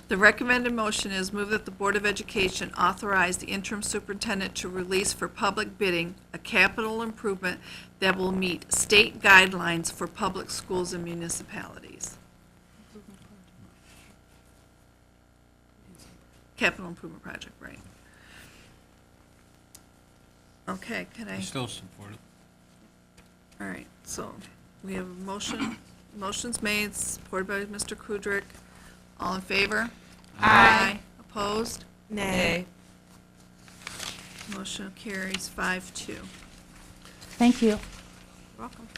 The recommended motion is move that the Board of Education authorize the interim superintendent to release for public bidding a capital improvement that will meet state guidelines for public schools and municipalities. Capital improvement project, right. Okay, can I? I still support it. All right, so we have a motion, motion's made, supported by Mr. Kudrick. All in favor? Aye. Opposed? Nay. Motion carries 5-2. Thank you. Welcome.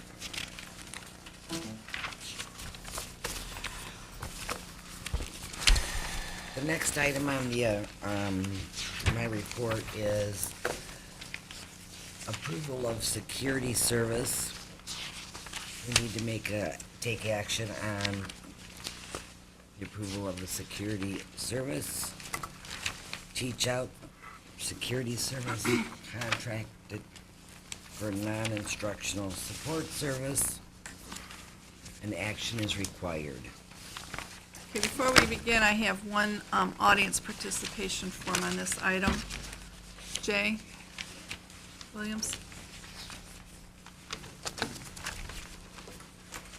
The next item on the, my report is approval of security service. We need to take action on the approval of the security service. Teach out security service contracted for non-instructional support service. An action is required. Okay, before we begin, I have one audience participation form on this item. Jay Williams?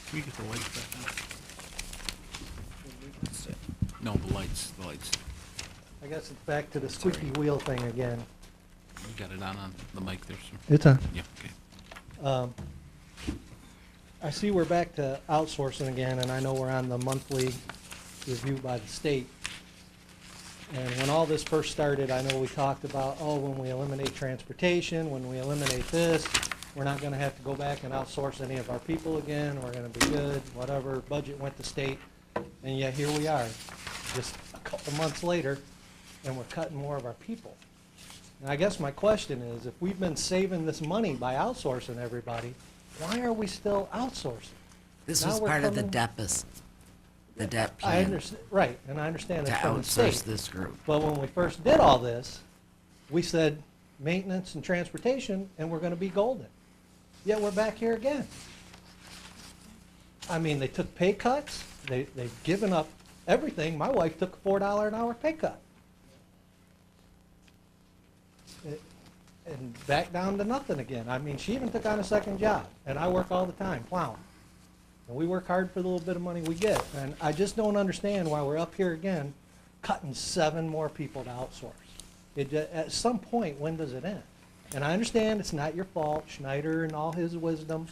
Can we get the lights back on? No, the lights. I guess it's back to the squeaky wheel thing again. You got it on the mic there, sir? It's on. Yeah, okay. I see we're back to outsourcing again, and I know we're on the monthly review by the state. And when all this first started, I know we talked about, oh, when we eliminate transportation, when we eliminate this, we're not gonna have to go back and outsource any of our people again, we're gonna be good, whatever, budget went to state. And yet here we are, just a couple months later, and we're cutting more of our people. And I guess my question is, if we've been saving this money by outsourcing everybody, why are we still outsourcing? This Now was we're part of the coming- deficit, the debt I plan, understand, right, and I understand to it's from the outsource state. this group. But when we first did all this, we said maintenance and transportation, and we're gonna be golden. Yet we're back here again. I mean, they took pay cuts, they've given up everything. My wife took a $4 an hour pay cut. And back down to nothing again. I mean, she even took on a second job, and I work all the time, plowing. And we work hard for the little bit of money we get. And I just don't understand why we're up here again, cutting 7 more people to outsource. At some point, when does it end? And I understand it's not your fault, Schneider and all his wisdom,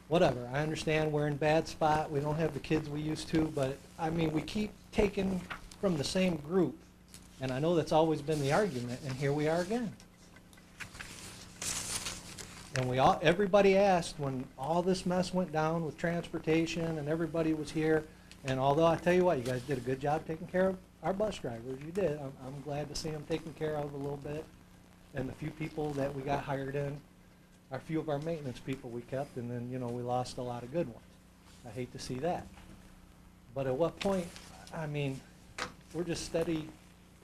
whatever. I understand we're in a bad spot, we don't have the kids we used to, but, I mean, we keep taking from the same group. And I know that's always been the argument, and here we are again. And everybody asked when all this mess went down with transportation and everybody was here, and although I tell you what, you guys did a good job taking care of our bus drivers, you did. I'm glad to see them taken care of a little bit. And the few people that we got hired in, a few of our maintenance people we kept, and then, you know, we lost a lot of good ones. I hate to see that. But at what point, I mean, we're just steady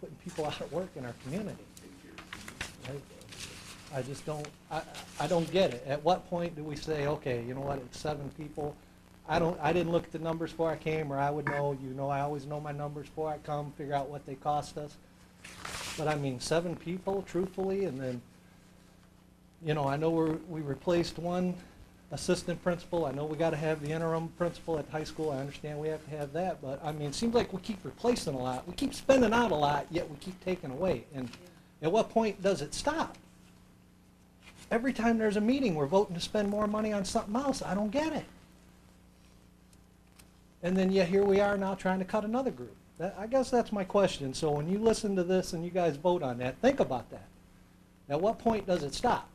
putting people out of work in our community. I just don't, I don't get it. At what point do we say, okay, you know what, it's 7 people. I didn't look at the numbers before I came, or I would know, you know, I always know my numbers before I come, figure out what they cost us. But I mean, 7 people, truthfully, and then, you know, I know we replaced 1 assistant principal. I know we gotta have the interim principal at high school. I understand we have to have that, but I mean, it seems like we keep replacing a lot. We keep spending out a lot, yet we keep taking away. And at what point does it stop? Every time there's a meeting, we're voting to spend more money on something else. I don't get it. And then yet here we are now trying to cut another group. I guess that's my question. So when you listen to this and you guys vote on that, think about that. At what point does it stop?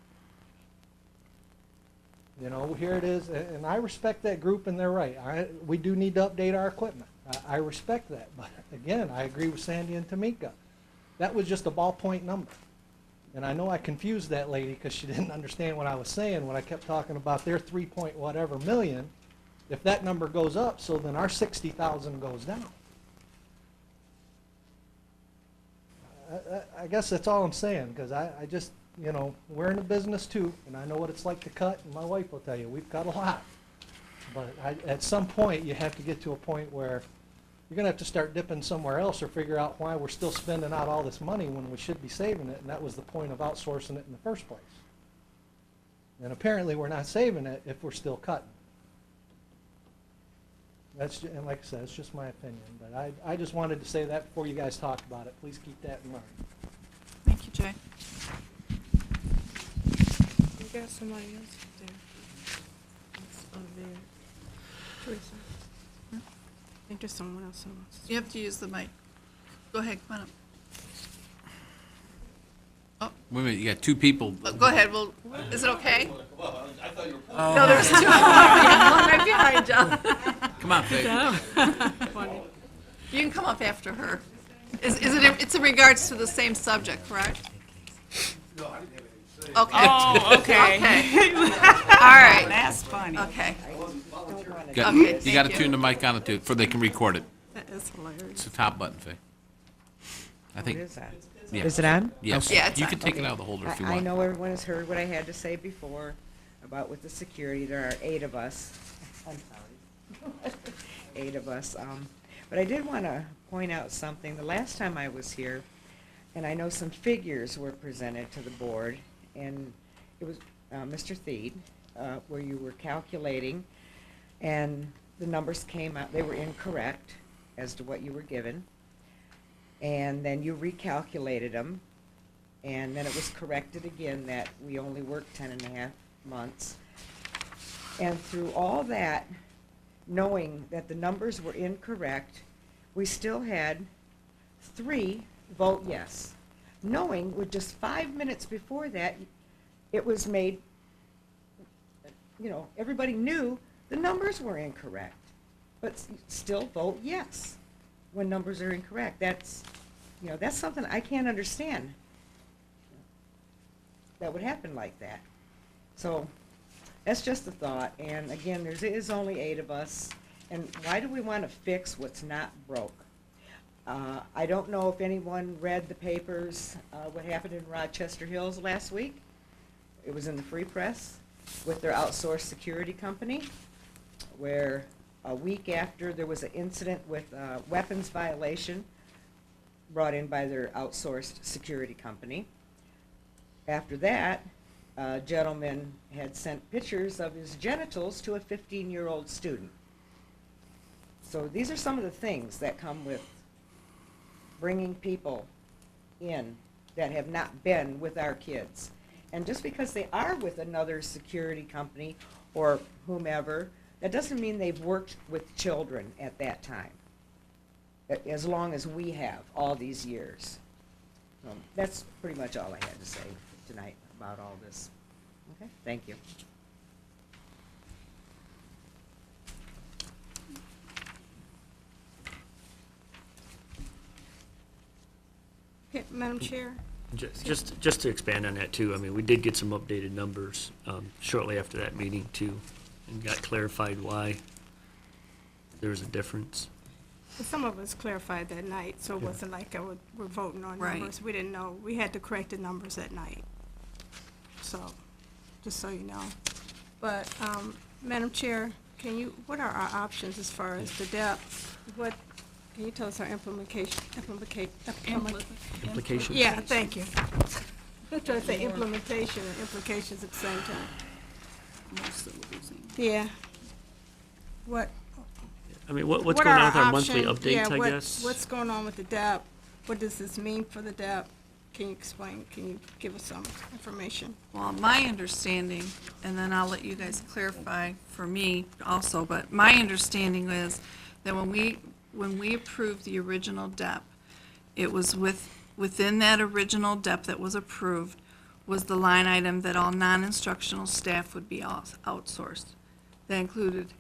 You know, here it is, and I respect that group and they're right. We do need to update our equipment. I respect that. But again, I agree with Sandy and Tamika. That was just a ballpoint number. And I know I confused that lady because she didn't understand what I was saying when I kept talking about their 3 point whatever million. If that number goes up, so then our 60,000 goes down. I guess that's all I'm saying, because I just, you know, we're in a business too, and I know what it's like to cut, and my wife will tell you, we've cut a lot. But at some point, you have to get to a point where you're going to have to start dipping somewhere else or figure out why we're still spending out all this money when we should be saving it, and that was the point of outsourcing it in the first place. And apparently we're not saving it if we're still cutting. And like I said, it's just my opinion, but I just wanted to say that before you guys talk about it. Please keep that in mind. Thank you, Jay. You got somebody else there. That's over there. Teresa. I think there's someone else who wants to You have to use the mic. Go ahead, come on up. Oh, Wait a minute, you got two people. Go ahead, well, is it okay? I thought you were. No, there's two. One right behind you. Come on, Fig. You can come up after her. Is it, it's in regards to the same subject, correct? No, I didn't have anything to say. Okay. Oh, okay. Okay. All right. That's funny. Okay. Got- Okay, You gotta thank you. tune the mic on it too, for they can record it. That is hilarious. It's the top button, Fig. I think, Is that? yeah. Is it on? Yes. Yeah, it's You on. can take it out of the holder if you I want. know everyone has heard what I had to say before about with the security. There are 8 of us. I'm sorry. 8 of us. But I did want to point out something. The last time I was here, and I know some figures were presented to the board, and it was Mr. Theed, where you were calculating, and the numbers came out, they were incorrect as to what you were given. And then you recalculated them, and then it was corrected again that we only worked 10.5 months. And through all that, knowing that the numbers were incorrect, we still had 3 vote yes. Knowing with just 5 minutes before that, it was made, you know, everybody knew the numbers were incorrect, but still vote yes when numbers are incorrect. That's, you know, that's something I can't understand. That would happen like that. So that's just a thought. And again, there is only 8 of us. And why do we want to fix what's not broke? I don't know if anyone read the papers, what happened in Rochester Hills last week. It was in the Free Press with their outsourced security company, where a week after there was an incident with a weapons violation brought in by their outsourced security company. After that, a gentleman had sent pictures of his genitals to a 15-year-old student. So these are some of the things that come with bringing people in that have not been with our kids. And just because they are with another security company or whomever, that doesn't mean they've worked with children at that time, as long as we have all these years. That's pretty much all I had to say tonight about all this. Okay, thank you. Okay, Madam Chair? Just to expand on that too, I mean, we did get some updated numbers shortly after that meeting too, and got clarified why there was a difference. Some of us clarified that night, so it wasn't like we're voting on Right. numbers. We didn't know. We had to correct the numbers that night. So, just so you know. But, Madam Chair, what are our options as far as the depth? Can you tell us our Implications? Yeah, thank you. I'm trying to say implementation and implications at the same time. Yeah. I mean, what's What going are on with our monthly options? updates, Yeah, I guess? What's going on with the DAP? What does this mean for the DAP? Can you explain, can you give us some information? Well, my understanding, and then I'll let you guys clarify for me also, but my understanding is that when we approved the original DEP, it was within that original DEP that was approved was the line item that all non-instructional staff would be outsourced. That included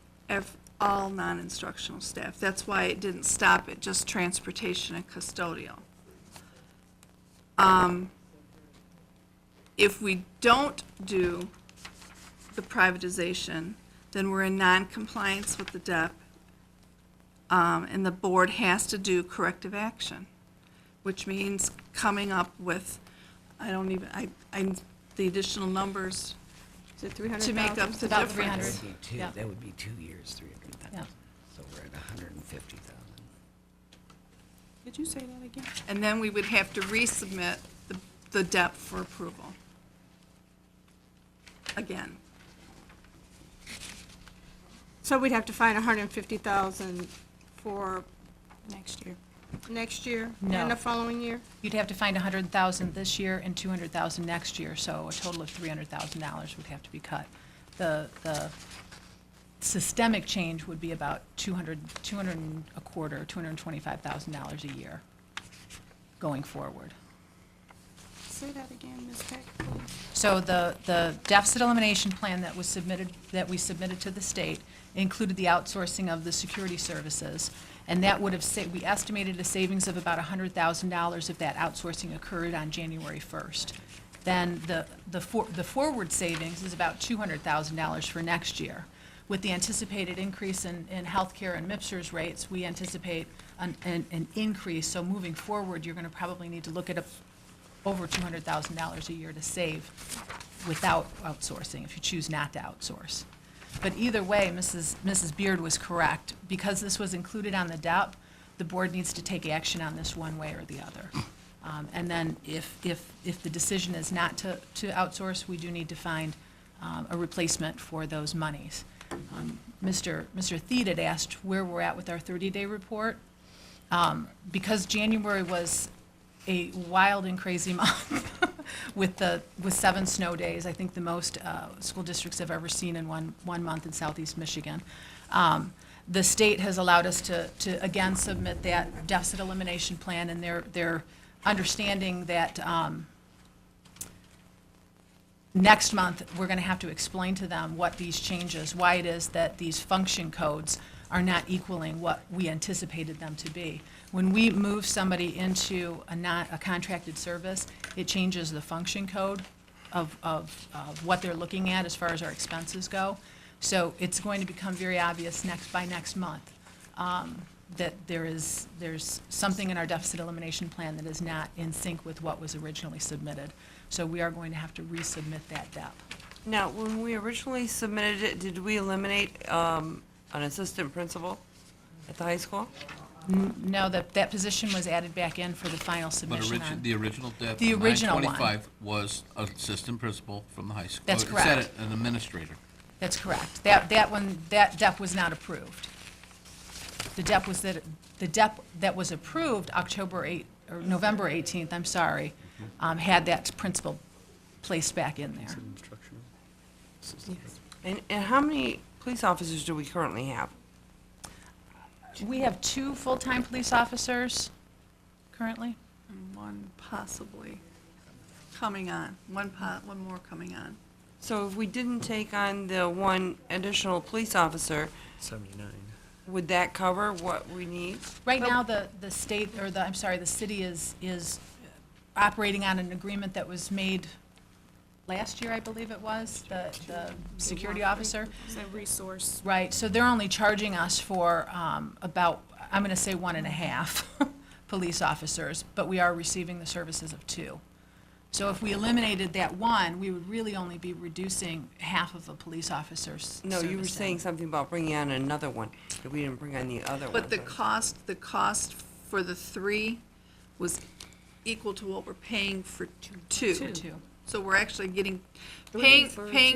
all non-instructional staff. That's why it didn't stop at just transportation and custodial. If we don't do the privatization, then we're in non-compliance with the DEP, and the board has to do corrective action, which means coming up with, the additional numbers Is it 300,000? to make up the About difference. 300. Yeah. That would be 2 years, 300,000. Yeah. So we're at 150,000. Did you say that again? And then we would have to resubmit the DEP for approval. Again. So we'd have to find 150,000 for Next year. next year No. and the following year? You'd have to find 100,000 this year and 200,000 next year, so a total of $300,000 would have to be cut. The systemic change would be about 200 and a quarter, $225,000 a year going forward. Say that again, Ms. Peck, please. So the deficit elimination plan that we submitted to the state included the outsourcing of the security services. And that would have we estimated a savings of about $100,000 if that outsourcing occurred on January 1st. Then the forward savings is about $200,000 for next year. With the anticipated increase in healthcare and MIPSR's rates, we anticipate an increase. So moving forward, you're going to probably need to look at over $200,000 a year to save without outsourcing, if you choose not to outsource. But either way, Mrs. Beard was correct. Because this was included on the DEP, the board needs to take action on this one way or the other. And then if the decision is not to outsource, we do need to find a replacement for those monies. Mr. Theed had asked where we're at with our 30-day report. Because January was a wild and crazy month with 7 snow days, I think the most school districts have ever seen in one month in southeast Michigan. The state has allowed us to again submit that deficit elimination plan, and they're understanding that next month we're going to have to explain to them what these changes, why it is that these function codes are not equaling what we anticipated them to be. When we move somebody into a contracted service, it changes the function code of what they're looking at as far as our expenses go. So it's going to become very obvious by next month that there's something in our deficit elimination plan that is not in sync with what was originally submitted. So we are going to have to resubmit that DEP. Now, when we originally submitted it, did we eliminate an assistant principal at the high school? No, that position was added back in for the final But submission on. the original DEP, The original one. 925, was assistant principal from the high school. That's It correct. said an administrator. That's correct. That DEP was not approved. The DEP that was approved November 18th, I'm sorry, had that principal placed back in there. And how many police officers do we currently have? We have 2 full-time police officers currently. And one possibly coming on, one more coming on. So if we didn't take on the one additional police officer, 79. would that cover what we need? Right now, the state, the city is operating on an agreement that was made last year, I believe it was, the security officer. It's a resource. Right, so they're only charging us for about, I'm going to say 1.5 police officers, but we are receiving the services of 2. So if we eliminated that one, we would really only be reducing half of a police officer's No, you were servicing. saying something about bringing on another one, that we didn't bring on the other one. But the cost for the 3 was equal to what we're paying for 2. Two. So we're actually Paying paying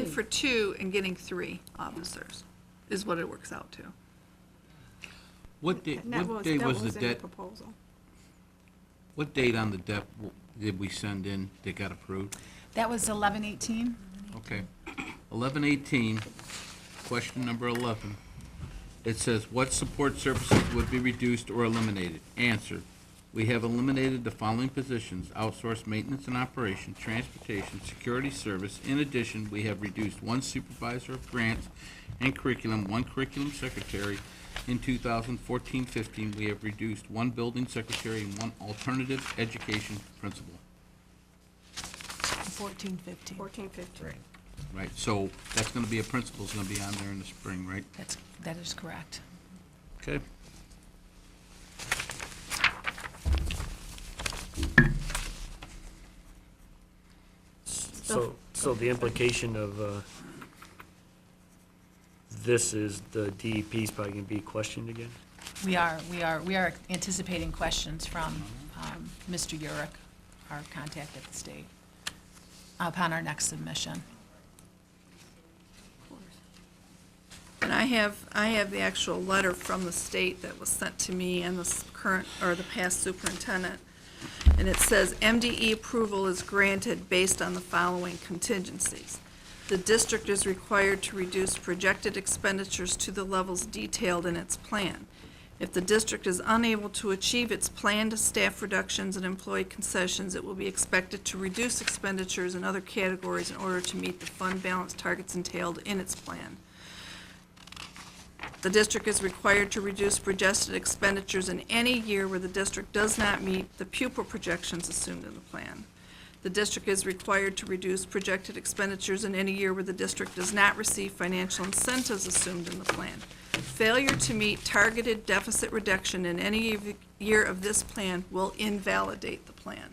for for 2 and getting 3 officers, is what it works out to. What day And that was that the was in the debt? proposal. What date on the DEP did we send in that got approved? That was 11/18. Okay. 11/18, question number 11. It says, what support services would be reduced or eliminated? Answer, we have eliminated the following positions: outsourced maintenance and operation, transportation, security service. In addition, we have reduced 1 supervisor of grants and curriculum, 1 curriculum secretary. In 2014-15, we have reduced 1 building secretary and 1 alternative education principal. 14/15. 1450. Right, so that's gonna be a principal's gonna be on there in the spring, right? That is correct. Okay. So the implication of this is the DEP is probably going to be questioned again? We are anticipating questions from Mr. Urick, our contact at the state, upon our next submission. And I have the actual letter from the state that was sent to me and the past superintendent. And it says, MDE approval is granted based on the following contingencies. The district is required to reduce projected expenditures to the levels detailed in its plan. If the district is unable to achieve its planned staff reductions and employee concessions, it will be expected to reduce expenditures in other categories in order to meet the fund balance targets entailed in its plan. The district is required to reduce projected expenditures in any year where the district does not meet the pupil projections assumed in the plan. The district is required to reduce projected expenditures in any year where the district does not receive financial incentives assumed in the plan. Failure to meet targeted deficit reduction in any year of this plan will invalidate the plan.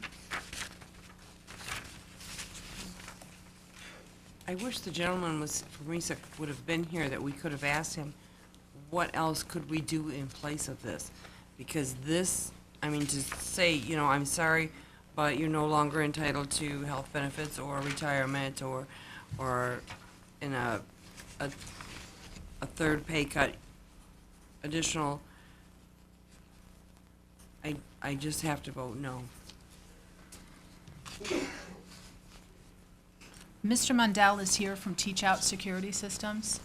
I wish the gentleman from RISA would have been here, that we could have asked him, what else could we do in place of this? Because this, I mean, to say, you know, I'm sorry, but you're no longer entitled to health benefits or retirement or in a third pay cut additional, I just have to vote no. Mr. Mundell is here from Teach Out Security Systems.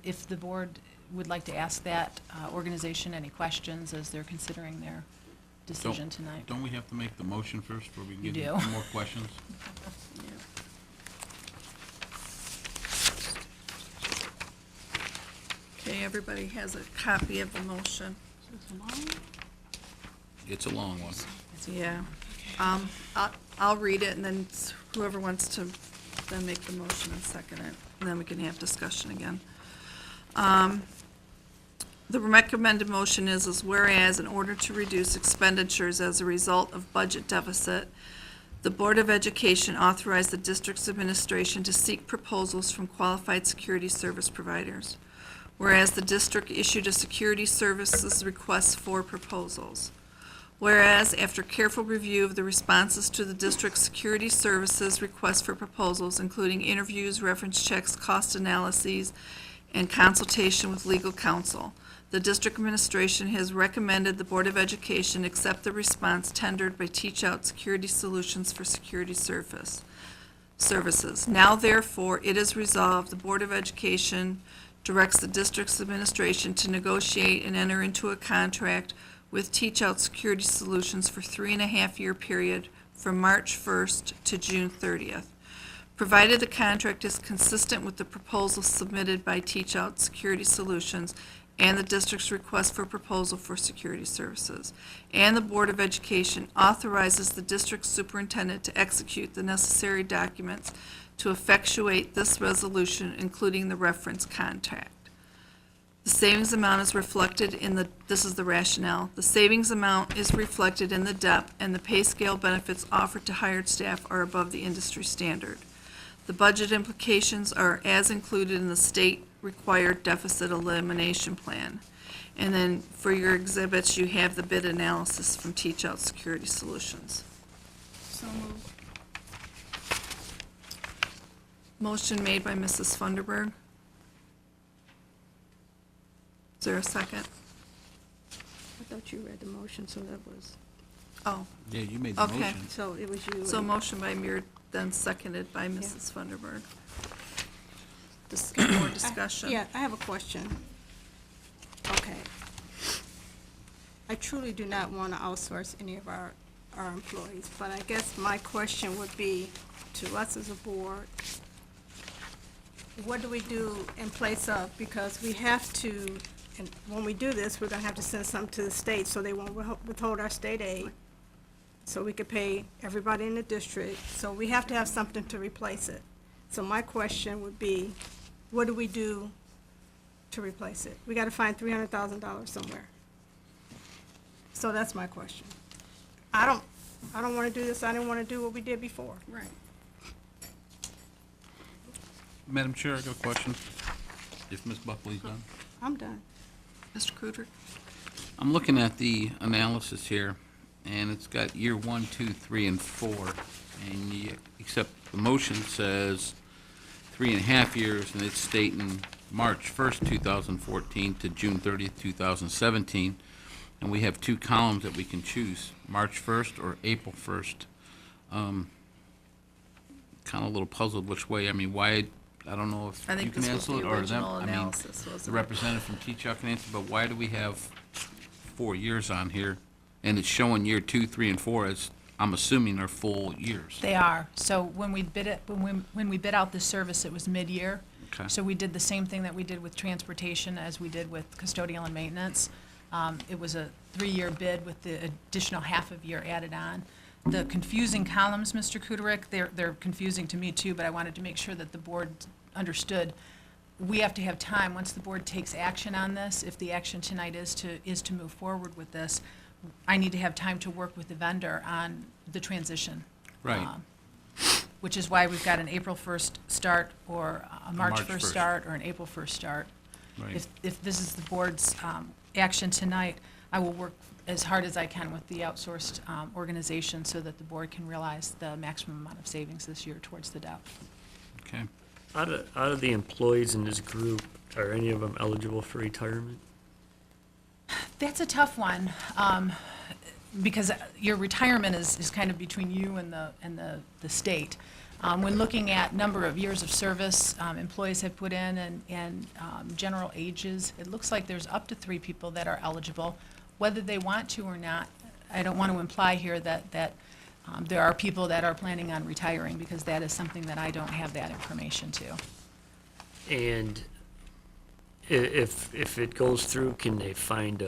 If the board would like to ask that organization any questions as they're considering their decision tonight. Don't we have to make the motion first before we can You get do. into more questions? Okay, everybody has a copy of the motion. It's a long one. Yeah. I'll read it, and then whoever wants to then make the motion and second it, and then we can have discussion again. The recommended motion is whereas in order to reduce expenditures as a result of budget deficit, the Board of Education authorized the district's administration to seek proposals from qualified security service providers. Whereas the district issued a security services request for proposals. Whereas, after careful review of the responses to the district's security services request for proposals, including interviews, reference checks, cost analyses, and consultation with legal counsel, the district administration has recommended the Board of Education accept the response tendered by Teach Out Security Solutions for security services. Now therefore, it is resolved, the Board of Education directs the district's administration to negotiate and enter into a contract with Teach Out Security Solutions for 3.5-year period from March 1st to June 30th. Provided the contract is consistent with the proposal submitted by Teach Out Security Solutions and the district's request for proposal for security services, and the Board of Education authorizes the district superintendent to execute the necessary documents to effectuate this resolution, including the reference contract. The savings amount is reflected in this is the rationale. The savings amount is reflected in the DEP, and the pay scale benefits offered to hired staff are above the industry standard. The budget implications are as included in the state-required deficit elimination plan. And then for your exhibits, you have the bid analysis from Teach Out Security Solutions. So moved. Motion made by Mrs. Funderburg. Is there a second? I thought you read the motion, so that was, Oh, Yeah, you made the Okay. motion. so it was you. so motion by Muir, then seconded by Mrs. Funderburg. More discussion. Yeah, I have a question. Okay. I truly do not want to outsource any of our employees, but I guess my question would be to us as a board, what do we do in place of? Because we have to, and when we do this, we're gonna have to send something to the state so they won't withhold our state aid. So we could pay everybody in the district, so we have to have something to replace it. So my question would be, what do we do to replace it? We gotta find $300,000 somewhere. So that's my question. I don't wanna do this, I didn't wanna do what we did before. Right. Madam Chair, I got a question. If Ms. Buckley's done. I'm done. Mr. Kruder? I'm looking at the analysis here, and it's got year 1, 2, 3, and 4. And except the motion says 3.5 years, and it's stating March 1st, 2014 to June 30th, 2017. And we have 2 columns that we can choose, March 1st or April 1st. Kind of a little puzzled which way, I mean, why, I don't know if I you think can this was answer the it, or them, original I mean, analysis, wasn't the it? representative from Teach Out can answer, but why do we have 4 years on here, and it's showing year 2, 3, and 4 as, I'm assuming are full years. They are. So when we bid it, when we bid out this service, it was mid-year. Okay. So we did the same thing that we did with transportation as we did with custodial and maintenance. It was a 3-year bid with the additional half of year added on. The confusing columns, Mr. Kuderick, they're confusing to me too, but I wanted to make sure that the board understood. We have to have time, once the board takes action on this, if the action tonight is to move forward with this, I need to have time to work with the vendor on the transition. Right. Which is why we've got an April 1st start, or a March March 1st 1st. start, or an April 1st start. Right. If this is the board's action tonight, I will work as hard as I can with the outsourced organization so that the board can realize the maximum amount of savings this year towards the DEP. Okay. Out of the employees in this group, are any of them eligible for retirement? That's a tough one, because your retirement is kind of between you and the state. When looking at number of years of service employees have put in and general ages, it looks like there's up to 3 people that are eligible. Whether they want to or not, I don't want to imply here that there are people that are planning on retiring, because that is something that I don't have that information to. And if it goes through, can they find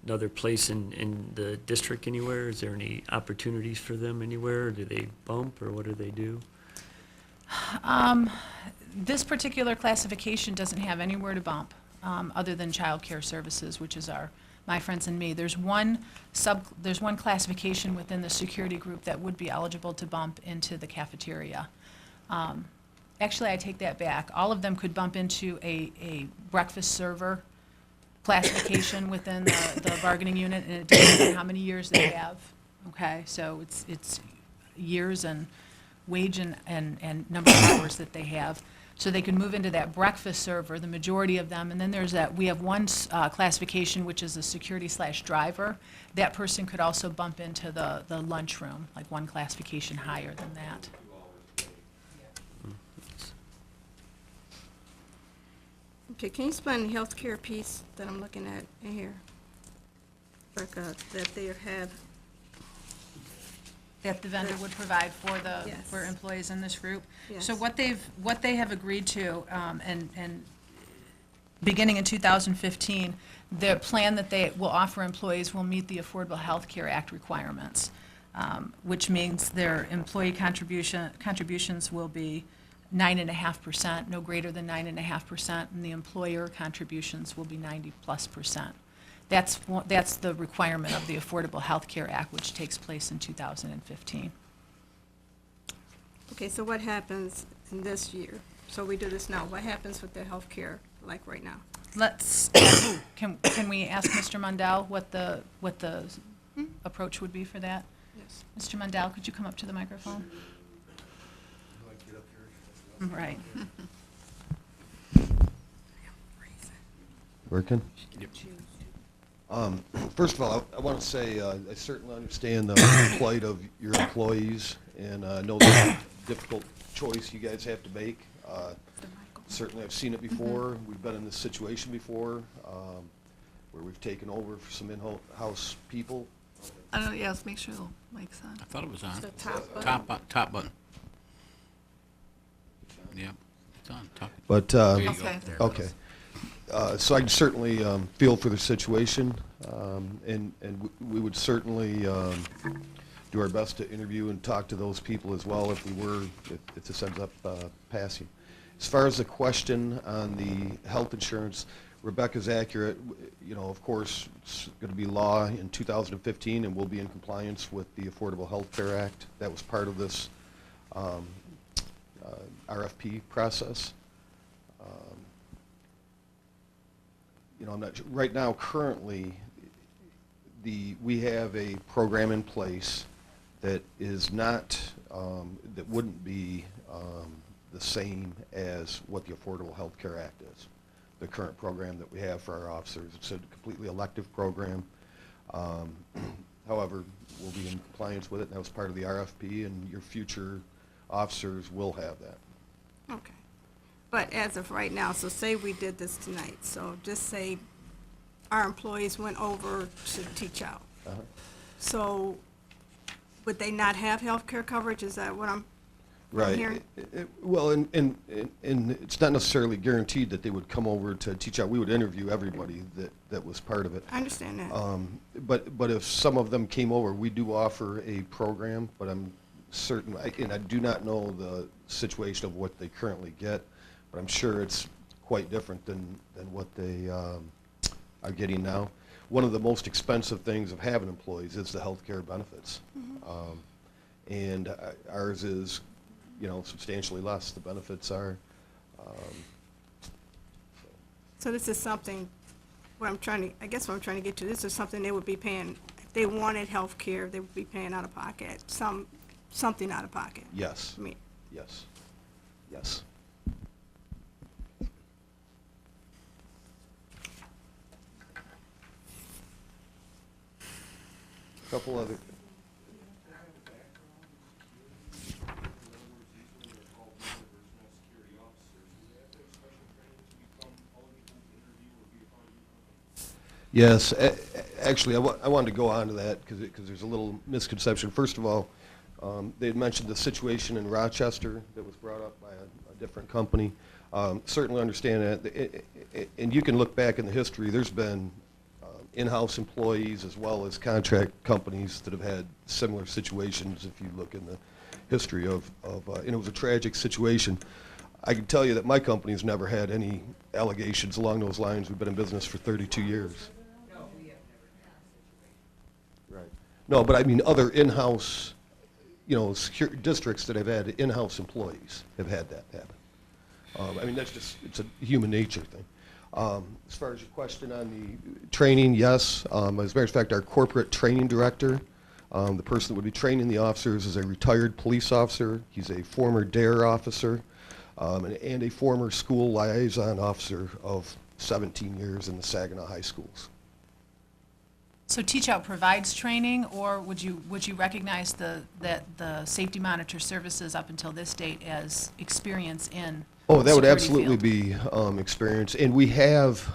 another place in the district anywhere? Is there any opportunities for them anywhere? Do they bump, or what do they do? This particular classification doesn't have anywhere to bump, other than child care services, which is my friends and me. There's one classification within the security group that would be eligible to bump into the cafeteria. Actually, I take that back. All of them could bump into a breakfast server classification within the bargaining unit, and it depends on how many years they have. Okay, so it's years and wage and number of hours that they have. So they can move into that breakfast server, the majority of them, and then we have one classification, which is a security/driver. That person could also bump into the lunchroom, like one classification higher than that. Okay, can you explain the healthcare piece that I'm looking at in here? Like, that they have, That the vendor would provide for Yes. for employees in this group. So Yes. what they have agreed to, and beginning in 2015, the plan that they will offer employees will meet the Affordable Health Care Act requirements, which means their employee contributions will be 9.5%, no greater than 9.5%, and the employer contributions will be 90+%. That's the requirement of the Affordable Health Care Act, which takes place in 2015. okay, so what happens in this year? So we do this now, what happens with the healthcare, like right now? Can we ask Mr. Mundell what the approach would be for that? Yes. Mr. Mundell, could you come up to the microphone? Right. Working? First of all, I want to say I certainly understand the plight of your employees, and I know that's a difficult choice you guys have to make. Certainly, I've seen it before. We've been in this situation before, where we've taken over for some in-house people. I don't know, yes, make sure the mic's on. I thought it was on. The top button. Top button. Yeah, it's on, top. But, There you go. Okay. okay. So I can certainly feel for the situation, and we would certainly do our best to interview and talk to those people as well if this ends up passing. As far as the question on the health insurance, Rebecca's accurate. You know, of course, it's going to be law in 2015, and we'll be in compliance with the Affordable Health Care Act. That was part of this RFP process. You know, I'm not right now. Currently, we have a program in place that is not that wouldn't be the same as what the Affordable Health Care Act is. The current program that we have for our officers, it's a completely elective program. However, we'll be in compliance with it, and that was part of the RFP, and your future officers will have that. Okay. But as of right now, so say we did this tonight, so just say our employees went over to teach out. So would they not have health care coverage? Is that what I'm Right. hearing? Well, and it's not necessarily guaranteed that they would come over to teach out. We would interview everybody that was part of it. I understand that. But if some of them came over, we do offer a program, but I'm certain, and I do not know the situation of what they currently get, but I'm sure it's quite different than what they are getting now. One of the most expensive things of having employees is the health care benefits. And ours is, substantially less. The benefits are. So this is something, what I'm trying to get to, this is something they would be paying, if they wanted health care, they would be paying out of pocket, something out of pocket. Yes. I mean, Yes. Yes. Couple other. Yes, actually, I wanted to go on to that because there's a little misconception. First of all, they had mentioned the situation in Rochester that was brought up by a different company. Certainly understand that, and you can look back in the history. There's been in-house employees as well as contract companies that have had similar situations. If you look in the history of and it was a tragic situation. I can tell you that my company's never had any allegations along those lines. We've been in business for 32 years. Right. No, but I mean other in-house, districts that have had in-house employees have had that happen. I mean, that's just, it's a human nature thing. As far as your question on the training, yes. As a matter of fact, our corporate training director, the person that would be training the officers is a retired police officer. He's a former DARE officer and a former school liaison officer of 17 years in the Saginaw High Schools. So Teach Out provides training, or would you recognize that the safety monitor services up until this date as experience in Oh, that would security absolutely field? be experience. And we have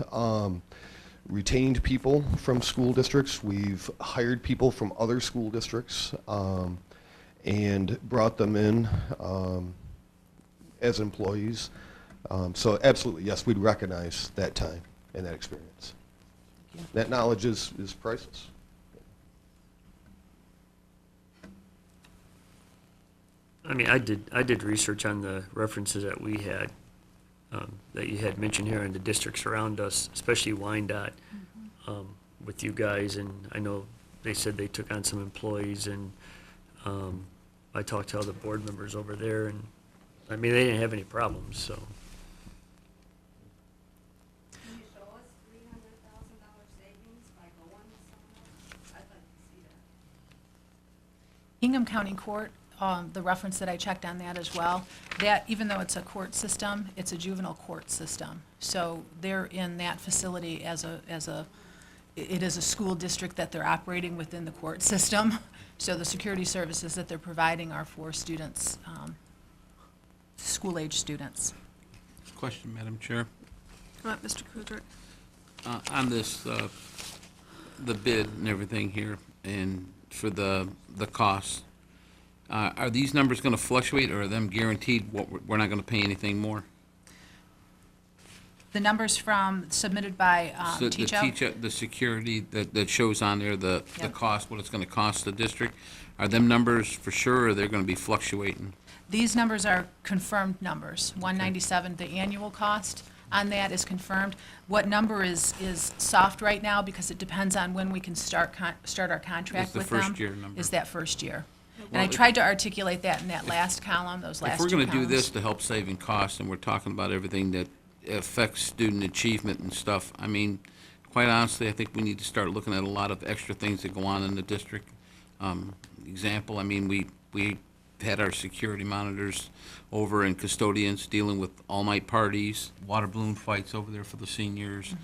retained people from school districts. We've hired people from other school districts and brought them in as employees. So absolutely, yes, we'd recognize that time and that experience. That knowledge is priceless. I mean, I did research on the references that we had, that you had mentioned here in the districts around us, especially Wyandotte, with you guys, and I know they said they took on some employees, and I talked to other board members over there, and I mean, they didn't have any problems, so. Can you show us $300,000 savings by going somewhere? I'd like to see that. Hingham County Court, the reference that I checked on that as well, that even though it's a court system, it's a juvenile court system. So they're in that facility it is a school district that they're operating within the court system. So the security services that they're providing are for students, school-age students. Question, Madam Chair. Come on, Mr. Kudrick. On this, the bid and everything here, and for the costs, are these numbers going to fluctuate, or are them guaranteed we're not going to pay anything more? The numbers submitted by So Teach the Out? the security that shows on there, the Yep. cost, what it's going to cost the district, are them numbers for sure, or they're going to be fluctuating? These numbers are confirmed numbers. 197, the annual cost on that is confirmed. What number is soft right now, because it depends on when we can start our contract Is the with them. first year number. Is that first year. And Well, I tried to articulate that in that last column, those last If two we're columns. going to do this to help saving costs, and we're talking about everything that affects student achievement and stuff, I mean, quite honestly, I think we need to start looking at a lot of extra things that go on in the district. Example, I mean, we had our security monitors over and custodians dealing with all-night parties, water balloon fights over there for the seniors,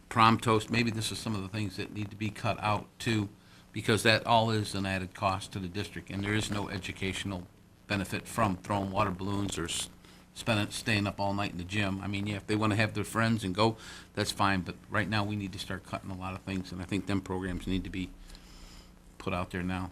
prom toast. Maybe this is some of the things that need to be cut out too, because that all is an added cost to the district, and there is no educational benefit from throwing water balloons or staying up all night in the gym. I mean, yeah, if they want to have their friends and go, that's fine, but right now, we need to start cutting a lot of things, and I think them programs need to be put out there now.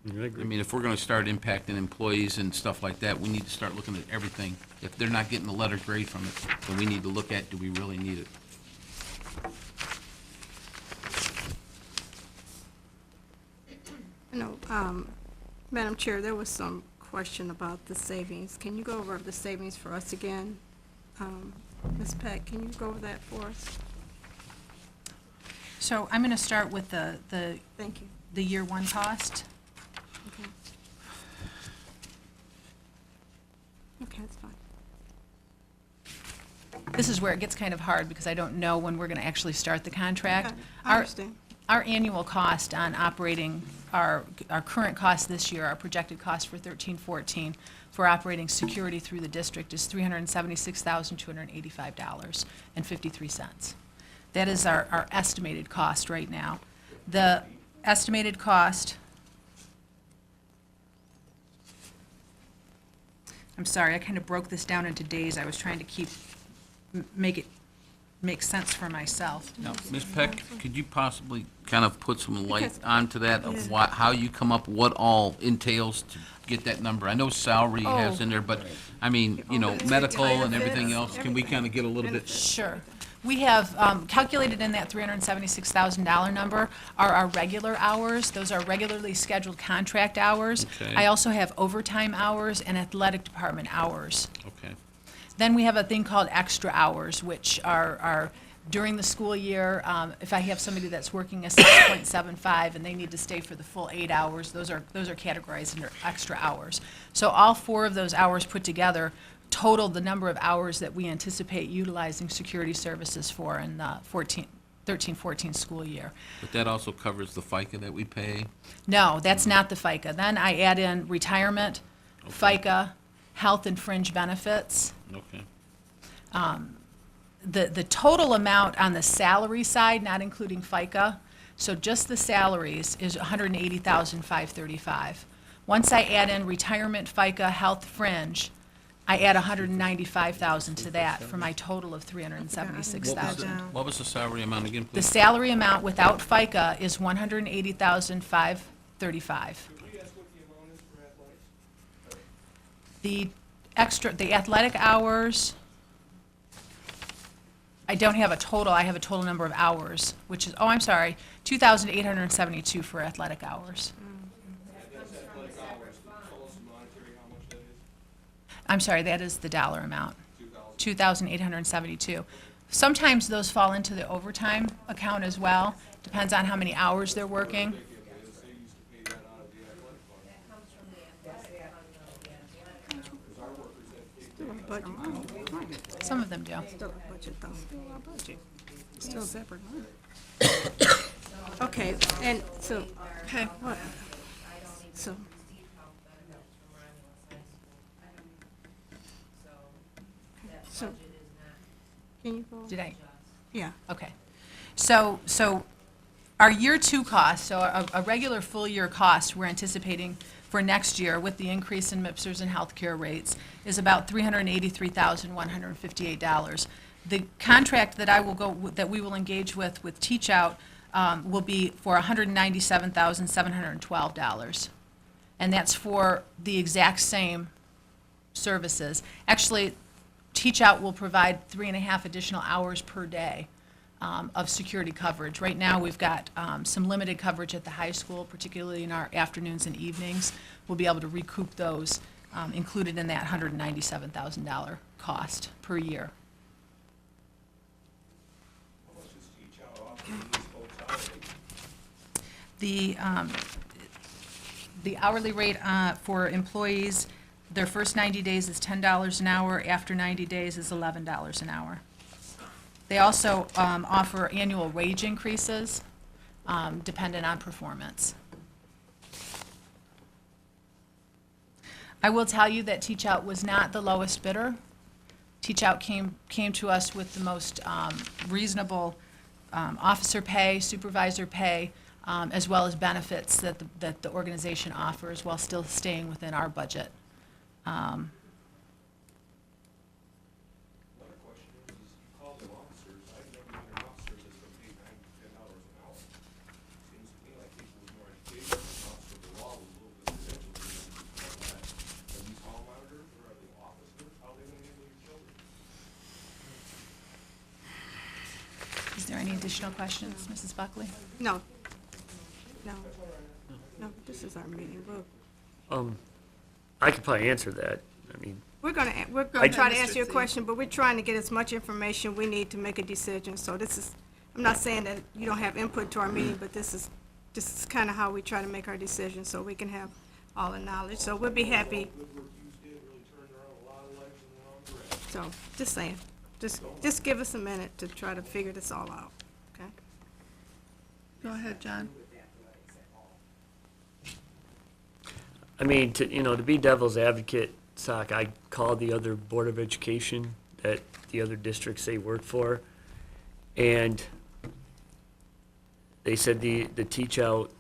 I mean, if we're gonna start impacting employees and stuff like that, we need to start looking at everything. If they're not getting a letter grade from it, then we need to look at, do we really need it? You know, Madam Chair, there was some question about the savings. Can you go over the savings for us again? Ms. Peck, can you go over that for us? So I'm going to start with Thank you. the year one cost. Okay. Okay, that's fine. This is where it gets kind of hard because I don't know when we're going to actually start the contract. Okay, I understand. Our annual cost on operating, our current cost this year, our projected cost for 13-14 for operating security through the district is $376,285.53. That is our estimated cost right now. The estimated cost, I'm sorry, I kind of broke this down into days. I was trying to make sense for myself. Now, Ms. Peck, could you possibly kind of put some light Because- onto that of how you come up, what all entails to get that number? I know salary has in there, but, I mean, you know, medical and everything else, can we kind of get a little bit? Sure. We have calculated in that $376,000 number are our regular hours. Those are regularly scheduled contract hours. Okay. I also have overtime hours and athletic department hours. Okay. Then we have a thing called extra hours, which are during the school year. If I have somebody that's working a 6.75 and they need to stay for the full 8 hours, those are categorized under extra hours. So all 4 of those hours put together total the number of hours that we anticipate utilizing security services for in the 13-14 school year. But that also covers the FICA that we pay? No, that's not the FICA. Then I add in retirement, FICA, health and fringe benefits. Okay. The total amount on the salary side, not including FICA, so just the salaries is $180,535. Once I add in retirement, FICA, health, fringe, I add $195,000 to that for my total of $376,000. What was the salary amount again, The please? salary amount without FICA is $180,535. The athletic hours, I don't have a total, I have a total number of hours, which is, 2,872 for athletic hours. I'm sorry, that is the dollar amount, 2,872. Sometimes those fall into the overtime account as well, depends on how many hours they're working. Still a budget. Some of them do. Still a budget, though. Still a budget. Still separate line. Okay, and so, Okay. what? So, can you go? Did I? Yeah. Okay. So our year two cost, so a regular full year cost we're anticipating for next year with the increase in MIPSers and healthcare rates is about $383,158. The contract that we will engage with Teach Out will be for $197,712. And that's for the exact same services. Actually, Teach Out will provide 3.5 additional hours per day of security coverage. Right now, we've got some limited coverage at the high school, particularly in our afternoons and evenings. We'll be able to recoup those included in that $197,000 cost per year. The hourly rate for employees, their first 90 days is $10 an hour, after 90 days is $11 an hour. They also offer annual wage increases dependent on performance. I will tell you that Teach Out was not the lowest bidder. Teach Out came to us with the most reasonable officer pay, supervisor pay, as well as benefits that the organization offers while still staying within our budget. Another question is you call them officers, I've never been an officer that's been paid $9 to $10 an hour. Seems to me like people with more education, an officer of the law was a little bit credentialed than that. Are these hall monitors or are they officers? How are they gonna handle your children? Is there any additional questions, Mrs. Buckley? No. No. No, this is our meeting book. I could probably answer that. I mean, We're gonna try to answer your question, but we're trying to get as much information we need to make a decision. So this is, I'm not saying that you don't have input to our meeting, but this is kind of how we try to make our decisions, so we can have all the knowledge. So we'll be happy. Good work you did really turned around a lot of lives in the wrong direction. So, just saying, just give us a minute to try to figure this all out, okay? Go ahead, John. I mean, to be devil's advocate, Sock, I called the other Board of Education that the other districts they work for, and they said the teach out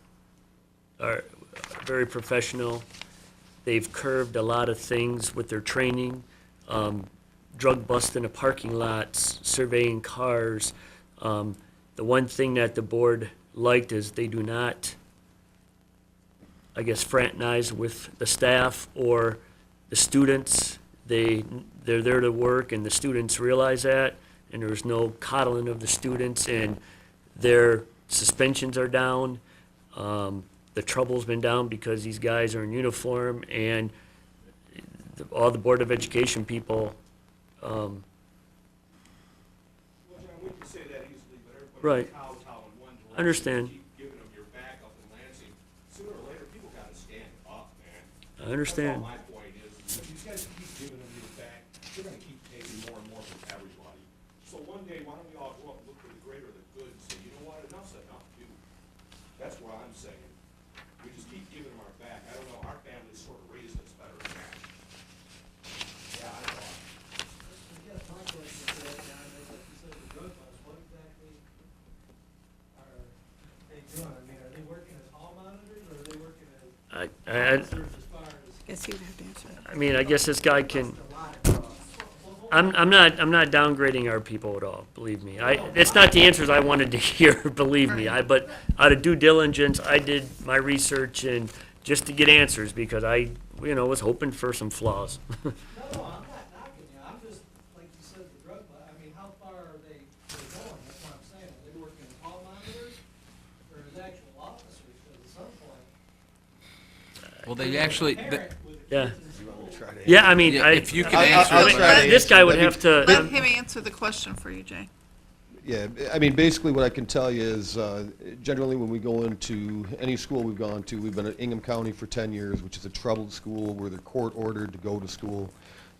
are very professional. They've curbed a lot of things with their training, drug bust in the parking lots, surveying cars. The one thing that the board liked is they do not, I guess, fraternize with the staff or the students. They're there to work, and the students realize that, and there's no coddling of the students, and their suspensions are down. The trouble's been down because these guys are in uniform, and all the Board of Education people, Well, John, we can say that easily, but Right. everybody kowtow in one direction. Understand. Keep giving them your back up in Lansing. Sooner or later, people gotta stand up, man. I understand. That's all my point is if these guys keep giving them your back, they're gonna keep taking more and more from everybody. So one day, why don't we all go up and look for the greater the good and say, you know what, enough's enough, too. That's what I'm saying. We just keep giving them our back. I don't know, our families sort of raised us better than that. Yeah, I thought. I guess my question to that, John, is like you said, the drug bust, what exactly are they doing? I mean, are they working as hall monitors, or are they working as officers as far as? Guess he would have to answer that. I mean, I guess this guy can, I'm not downgrading our people at all, believe me. It's not the answers I wanted to hear, believe me. But out of due diligence, I did my research and just to get answers because I, was hoping for some flaws. No, I'm not knocking you, I'm just, like you said, the drug bust, I mean, how far are they going? That's what I'm saying. Are they working as hall monitors, or as actual officers? Because at some point, Well, they actually, parent with the Yeah. kids in school. Yeah, I mean, Yeah, if you could answer I'll it. try to This guy answer. would I mean, have to, Let him answer the question for you, Jay. Yeah, I mean, basically what I can tell you is, generally when we go into any school we've gone to, we've been at Ingham County for 10 years, which is a troubled school where they're court ordered to go to school.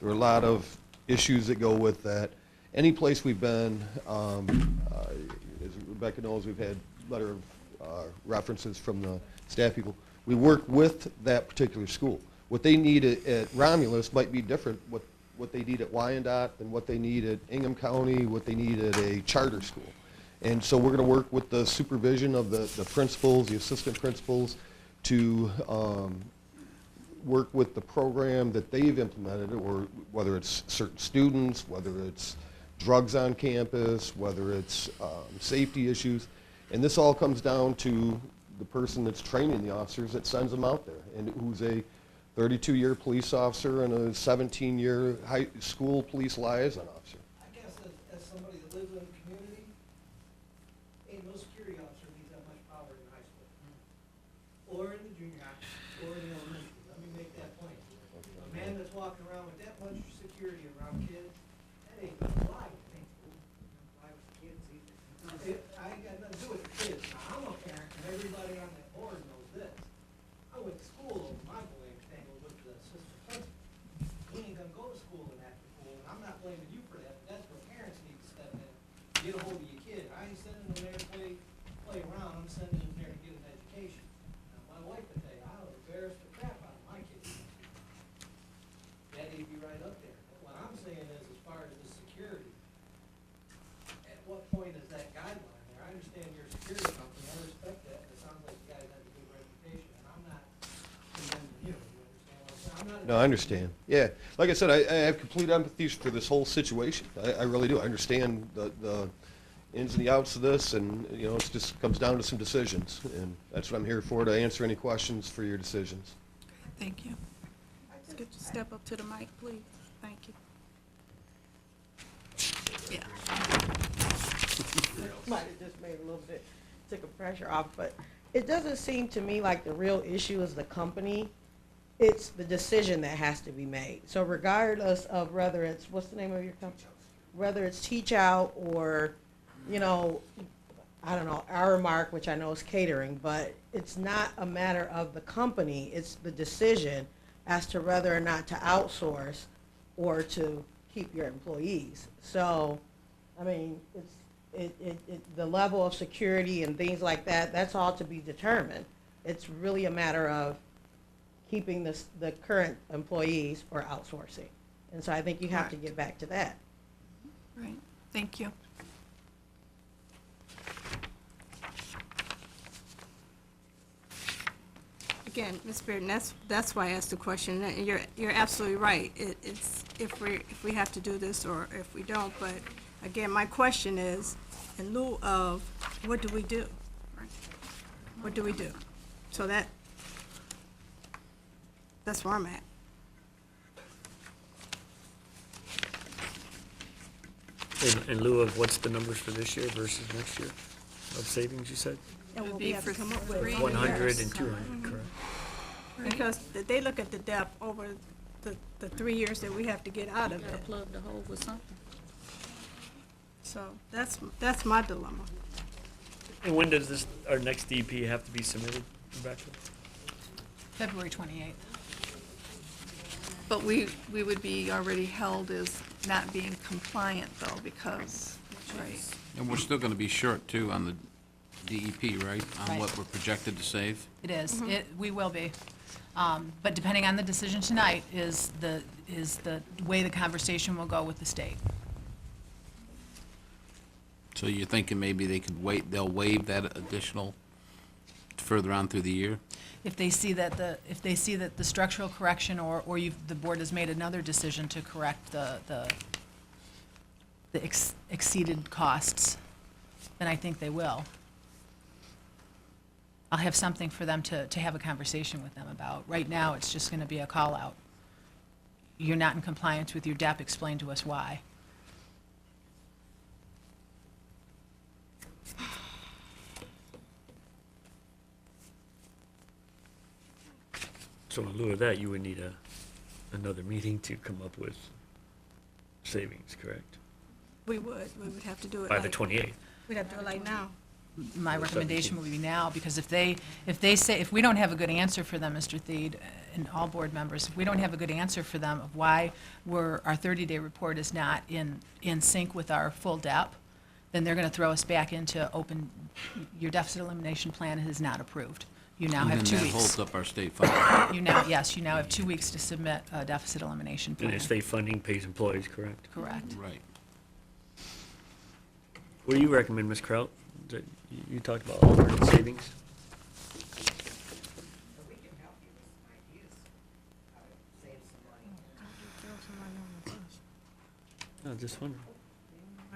There are a lot of issues that go with that. Any place we've been, as Rebecca knows, we've had letter of references from the staff people. We work with that particular school. What they need at Romulus might be different, what they need at Wyandotte than what they need at Ingham County, what they need at a charter school. And so we're going to work with the supervision of the principals, the assistant principals, to work with the program that they've implemented, or whether it's certain students, whether it's drugs on campus, whether it's safety issues. And this all comes down to the person that's training the officers that sends them out there, and who's a 32-year police officer and a 17-year high school police liaison officer. I guess as somebody that lives in the community, ain't no security officer needs that much power in high school. Or in the junior high, or in the elementary. Let me make that point. A man that's walking around with that much security around kids, that ain't gonna fly. It ain't fly with the kids either. I ain't got nothing to do with the kids. Now, I'm a parent, and everybody on that board knows this. I went to school over my boy tangled with the assistant principal. He ain't gonna go to school in that pool, and I'm not blaming you for that, but that's where parents need to step in. Get a hold of your kid. I ain't sending them there to play around, I'm sending them there to get an education. Now, my wife would tell you, I was embarrassed the crap out of my kids. Daddy'd be right up there. But what I'm saying is, as far as the security, at what point is that guideline there? I understand you're a security company, I respect that, but I'm No, I understand. Yeah, like I said, I have complete empathy for this whole situation. I really do. I understand the ins and the outs of this, and, you know, it just comes down to some decisions. And that's what I'm here for, to answer any questions for your decisions. Thank you. Let's get you to step up to the mic, please. Thank you. Yeah. Might have just made a little bit, took the pressure off, but it doesn't seem to me like the real issue is the company. It's the decision that has to be made. So regardless of whether it's, what's the name of your company? Whether it's Teach Out or, you know, I don't know, Aramark, which I know is catering, but it's not a matter of the company, it's the decision as to whether or not to outsource or to keep your employees. So, I mean, the level of security and things like that, that's all to be determined. It's really a matter of keeping the current employees or outsourcing. And so I think you have to get back to that. Right, thank you. Again, Ms. Bearden, that's why I asked the question. And you're absolutely right. It's if we have to do this or if we don't. But again, my question is, in lieu of, what do we do? What do we do? So that's where I'm at. In lieu of what's the numbers for this year versus next year of savings, you said? And It would what be we have to for come up with. 3 100 years. and 200, correct? Because they look at the depth over the 3 years that we have to get out of it. Plug the hole with something. So that's my dilemma. And when does our next DEP have to be submitted, Rebecca? February 28th. But we would be already held as not being compliant though, because, right, And we're still gonna be short too on the DEP, right? On Right. what we're projected to save? It is. We will be. But depending on the decision tonight is the way the conversation will go with the state. So you're thinking maybe they'll waive that additional further on through the year? If they see that the structural correction or the board has made another decision to correct the exceeded costs, then I think they will. I'll have something for them to have a conversation with them about. Right now, it's just gonna be a call out. You're not in compliance with your DEP, explain to us why. So in lieu of that, you would need another meeting to come up with savings, correct? We would have to do it By the like, 28th. we'd have to do it like now. My Or recommendation 17th. would be now, because if they say, if we don't have a good answer for them, Mr. Theed, and all board members, if we don't have a good answer for them of why our 30-day report is not in sync with our full DEP, then they're gonna throw us back into your deficit elimination plan is not approved. You now have 2 And then that weeks. holds up our state funding. You now have 2 weeks to submit a deficit elimination And plan. the state funding pays employees, correct? Correct. Right. What do you recommend, Ms. Kraut? You talked about alternate savings? No, just wondering.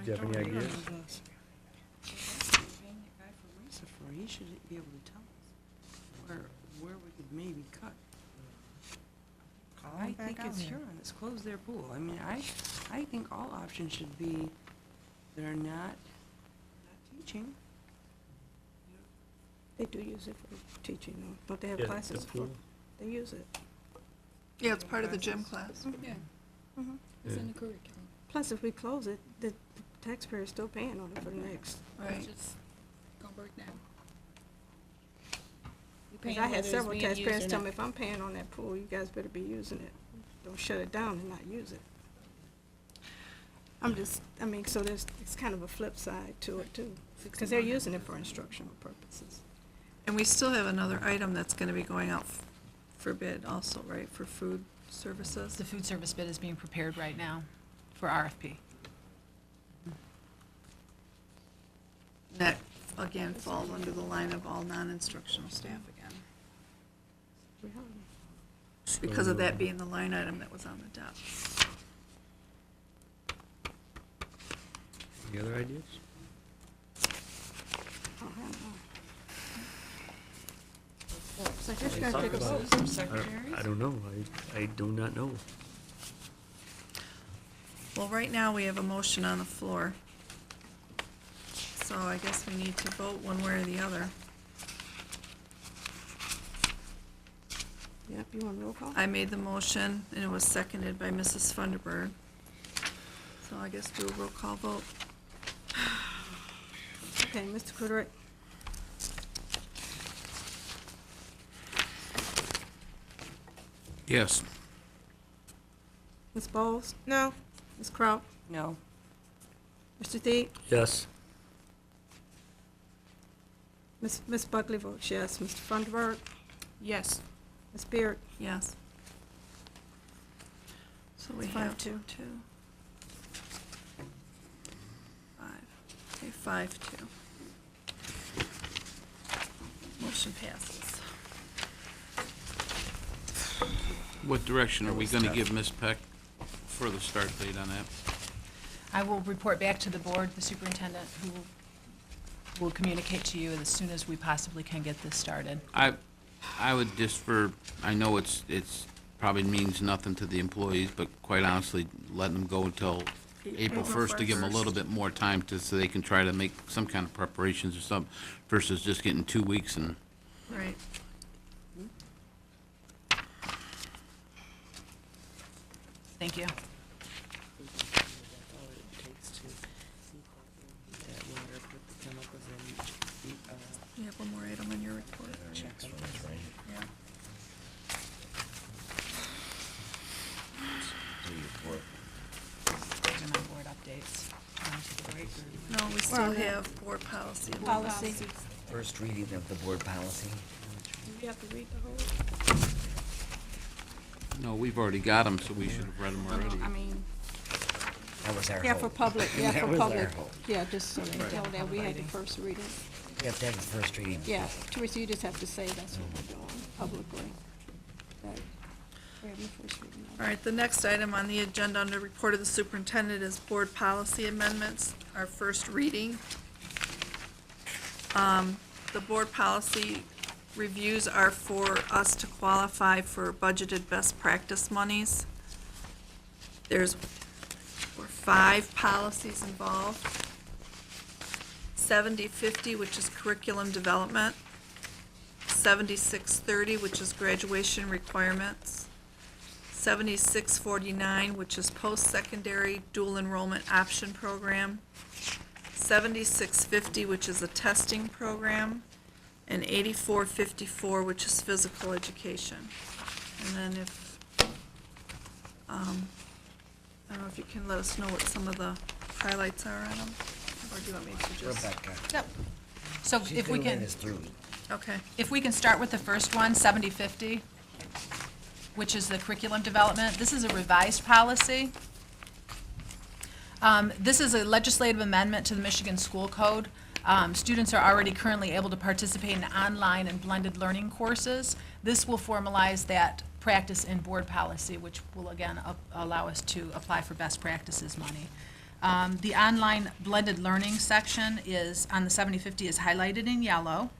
Do you have any ideas? He should be able to tell us where we could maybe cut. I think it's Huron, it's close their pool. I mean, I think all options should be, they're not teaching. They do use it for teaching, though. Don't they have Yeah, the classes for? pool. They use it. Yeah, it's part of the gym class. Yeah. It's in the curriculum. Plus, if we close it, the taxpayer's still paying on it for the next. Right. It's just gonna break down. You Because paying I had whether it's several being used taxpayers or tell me, not. if I'm paying on that pool, you guys better be using it. Don't shut it down and not use it. So it's kind of a flip side to it too, because they're using it for instructional purposes. And we still have another item that's gonna be going out for bid also, right, for food services? The food service bid is being prepared right now for RFP. That, again, falls under the line of all non-instructional staff again. because of that being the line item that was on the debt. Any other ideas? So I guess you gotta take a vote. I don't know. I do not know. Well, right now, we have a motion on the floor. So I guess we need to vote one way or the other. Yep, you want roll call? I made the motion, and it was seconded by Mrs. Funderburg. So I guess do a roll call vote. Okay, Mr. Goodrich? Yes. Ms. Bowles? No. Ms. Kraut? No. Mr. Thied? Yes. Ms. Buckley votes yes. Mr. Funderburg? Yes. Ms. Beard? Yes. So we It's have 5-2. two. 5. Okay, 5-2. Motion passes. What direction are we gonna give Ms. Peck for the start date on that? I will report back to the board, the superintendent, who will communicate to you as soon as we possibly can get this started. I would just I know it's probably means nothing to the employees, but quite honestly, letting them go until April 1st to give them a little bit more time so they can try to make some kind of preparations or something versus just getting 2 weeks and. Right. Thank you. You have one more item on your report. Yeah. These are my board updates. No, we still have board policy. Policy. First reading of the board policy. You have to read the whole. No, we've already got them, so we should have read them already. I mean, That was our yeah, hope. for public, yeah, That for was our public. hope. Yeah, just so they know that we had the first reading. You have to have the first reading. Yeah, Teresa, you just have to say that's what we're doing publicly. That we have the first reading. All right, the next item on the agenda under report of the superintendent is board policy amendments, our first reading. The board policy reviews are for us to qualify for budgeted best practice monies. There's 5 policies involved. 7050, which is curriculum development. 7630, which is graduation requirements. 7649, which is post-secondary dual enrollment option program. 7650, which is a testing program. And 8454, which is physical education. And then if, I don't know if you can let us know what some of the highlights are on them, or do you want me to just? Rebecca. Yep. So She's if we gonna lead can, us through. Okay. if we can start with the first one, 7050, which is the curriculum development. This is a revised policy. This is a legislative amendment to the Michigan School Code. Students are already currently able to participate in online and blended learning courses. This will formalize that practice in board policy, which will again allow us to apply for best practices money. The online blended learning section is, on the 7050, is highlighted in yellow.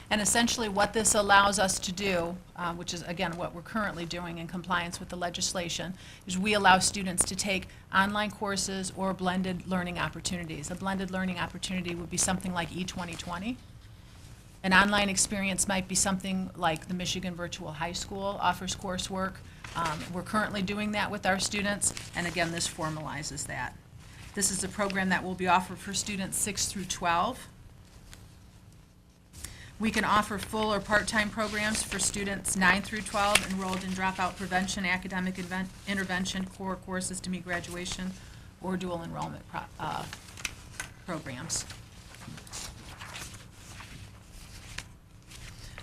And essentially what this allows us to do, which is again what we're currently doing in compliance with the legislation, is we allow students to take online courses or blended learning opportunities. A blended learning opportunity would be something like E2020. An online experience might be something like the Michigan Virtual High School offers coursework. We're currently doing that with our students, and again, this formalizes that. This is a program that will be offered for students 6 through 12. We can offer full or part-time programs for students 9 through 12 enrolled in dropout prevention, academic intervention, core courses to meet graduation, or dual enrollment programs.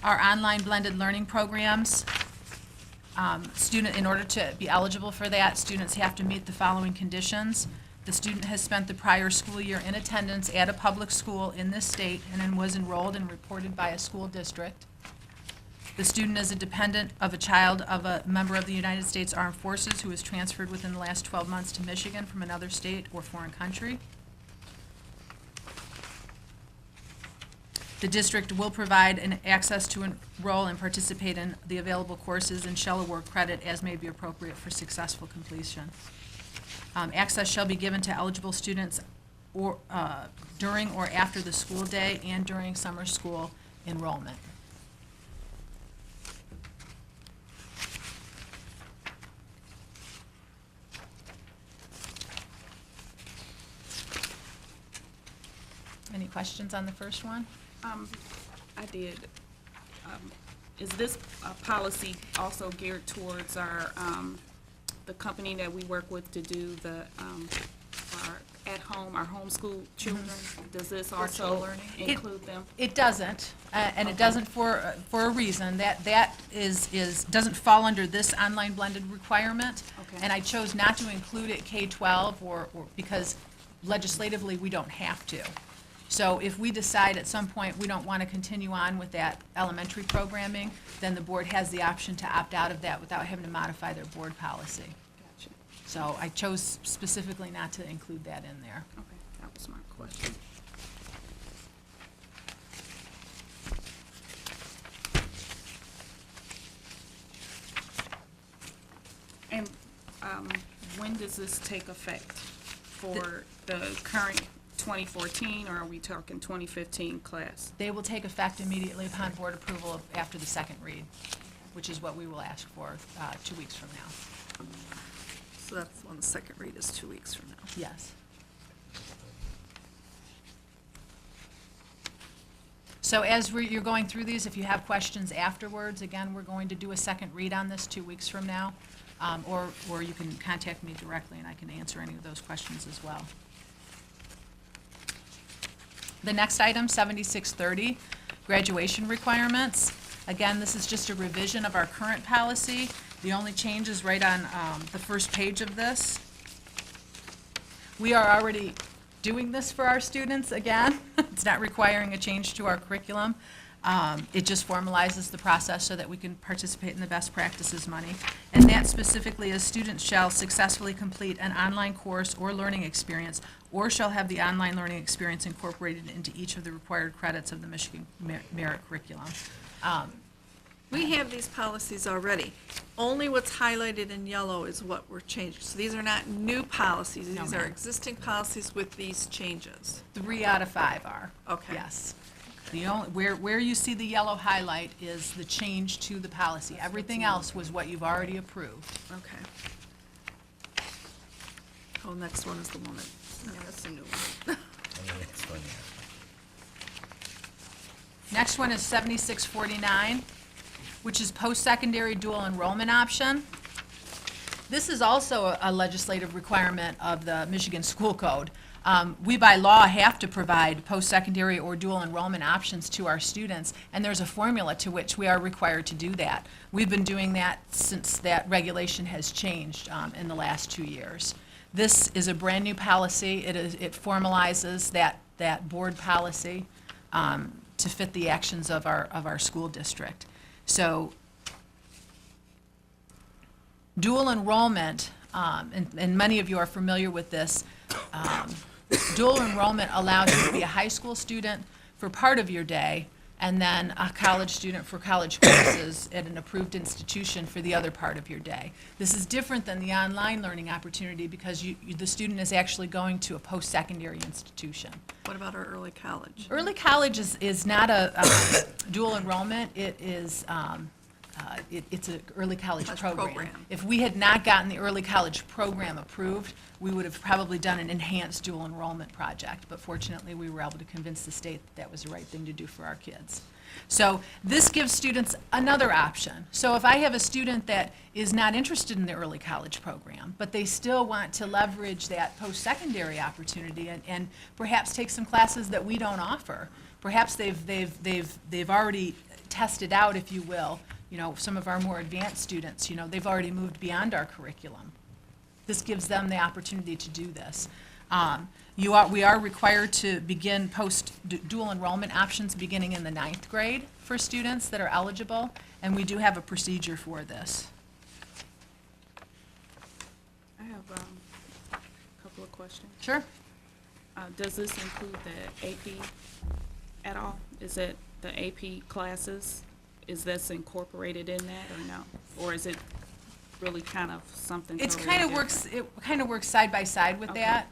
Our online blended learning programs, in order to be eligible for that, students have to meet the following conditions. The student has spent the prior school year in attendance at a public school in this state and then was enrolled and reported by a school district. The student is a dependent of a child of a member of the United States Armed Forces who was transferred within the last 12 months to Michigan from another state or foreign country. The district will provide an access to enroll and participate in the available courses and shall award credit as may be appropriate for successful completion. Access shall be given to eligible students or, during or after the school day and during summer school enrollment. Any questions on the first one? I did. Is this policy also geared towards our, the company that we work with to do the, our at-home, our homeschool children? Does this also learning? include them? It doesn't, and it doesn't for a reason. That doesn't fall under this online blended requirement. Okay. And I chose not to include it K-12 or because legislatively, we don't have to. So if we decide at some point we don't want to continue on with that elementary programming, then the board has the option to opt out of that without having to modify their board policy. Gotcha. So I chose specifically not to include that in there. Okay, that was my question. And when does this take effect for the current 2014, or are we talking 2015 class? They will take effect immediately upon board approval after the second read, which is what we will ask for 2 weeks from now. So that's when the second read is 2 weeks from now. Yes. So as you're going through these, if you have questions afterwards, again, we're going to do a second read on this 2 weeks from now, or you can contact me directly and I can answer any of those questions as well. The next item, 7630, graduation requirements. Again, this is just a revision of our current policy. The only change is right on the first page of this. We are already doing this for our students again. It's not requiring a change to our curriculum. It just formalizes the process so that we can participate in the best practices money. And that specifically is students shall successfully complete an online course or learning experience or shall have the online learning experience incorporated into each of the required credits of the Michigan Merit Curriculum. We have these policies already. Only what's highlighted in yellow is what we're changing. So these are not new policies. No, These are ma'am. existing policies with these changes. 3 out of 5 are. Okay. Yes. The only, where you see the yellow highlight is the change to the policy. Everything else was what you've already approved. Okay. Oh, next one is the one that, no, that's a new one. Next one is 7649, which is post-secondary dual enrollment option. This is also a legislative requirement of the Michigan School Code. We by law have to provide post-secondary or dual enrollment options to our students, and there's a formula to which we are required to do that. We've been doing that since that regulation has changed in the last 2 years. This is a brand-new policy. It formalizes that board policy to fit the actions of our school district. So dual enrollment, and many of you are familiar with this, dual enrollment allows you to be a high school student for part of your day and then a college student for college courses at an approved institution for the other part of your day. This is different than the online learning opportunity because the student is actually going to a post-secondary institution. What about our early college? Early college is not a dual enrollment. It is it's an early college program. If we had not gotten the early college program approved, we would have probably done an enhanced dual enrollment project. But fortunately, we were able to convince the state that was the right thing to do for our kids. So this gives students another option. So if I have a student that is not interested in the early college program, but they still want to leverage that post-secondary opportunity and perhaps take some classes that we don't offer, perhaps they've already tested out, if you will, some of our more advanced students, they've already moved beyond our curriculum. This gives them the opportunity to do this. We are required to begin dual enrollment options beginning in the 9th grade for students that are eligible, and we do have a procedure for this. I have a couple of questions. Sure. Does this include the AP at all? Is it the AP classes? Is this incorporated in that or no? Or is it really kind of something It's totally kind of different? it kind of works side by side with Okay. that.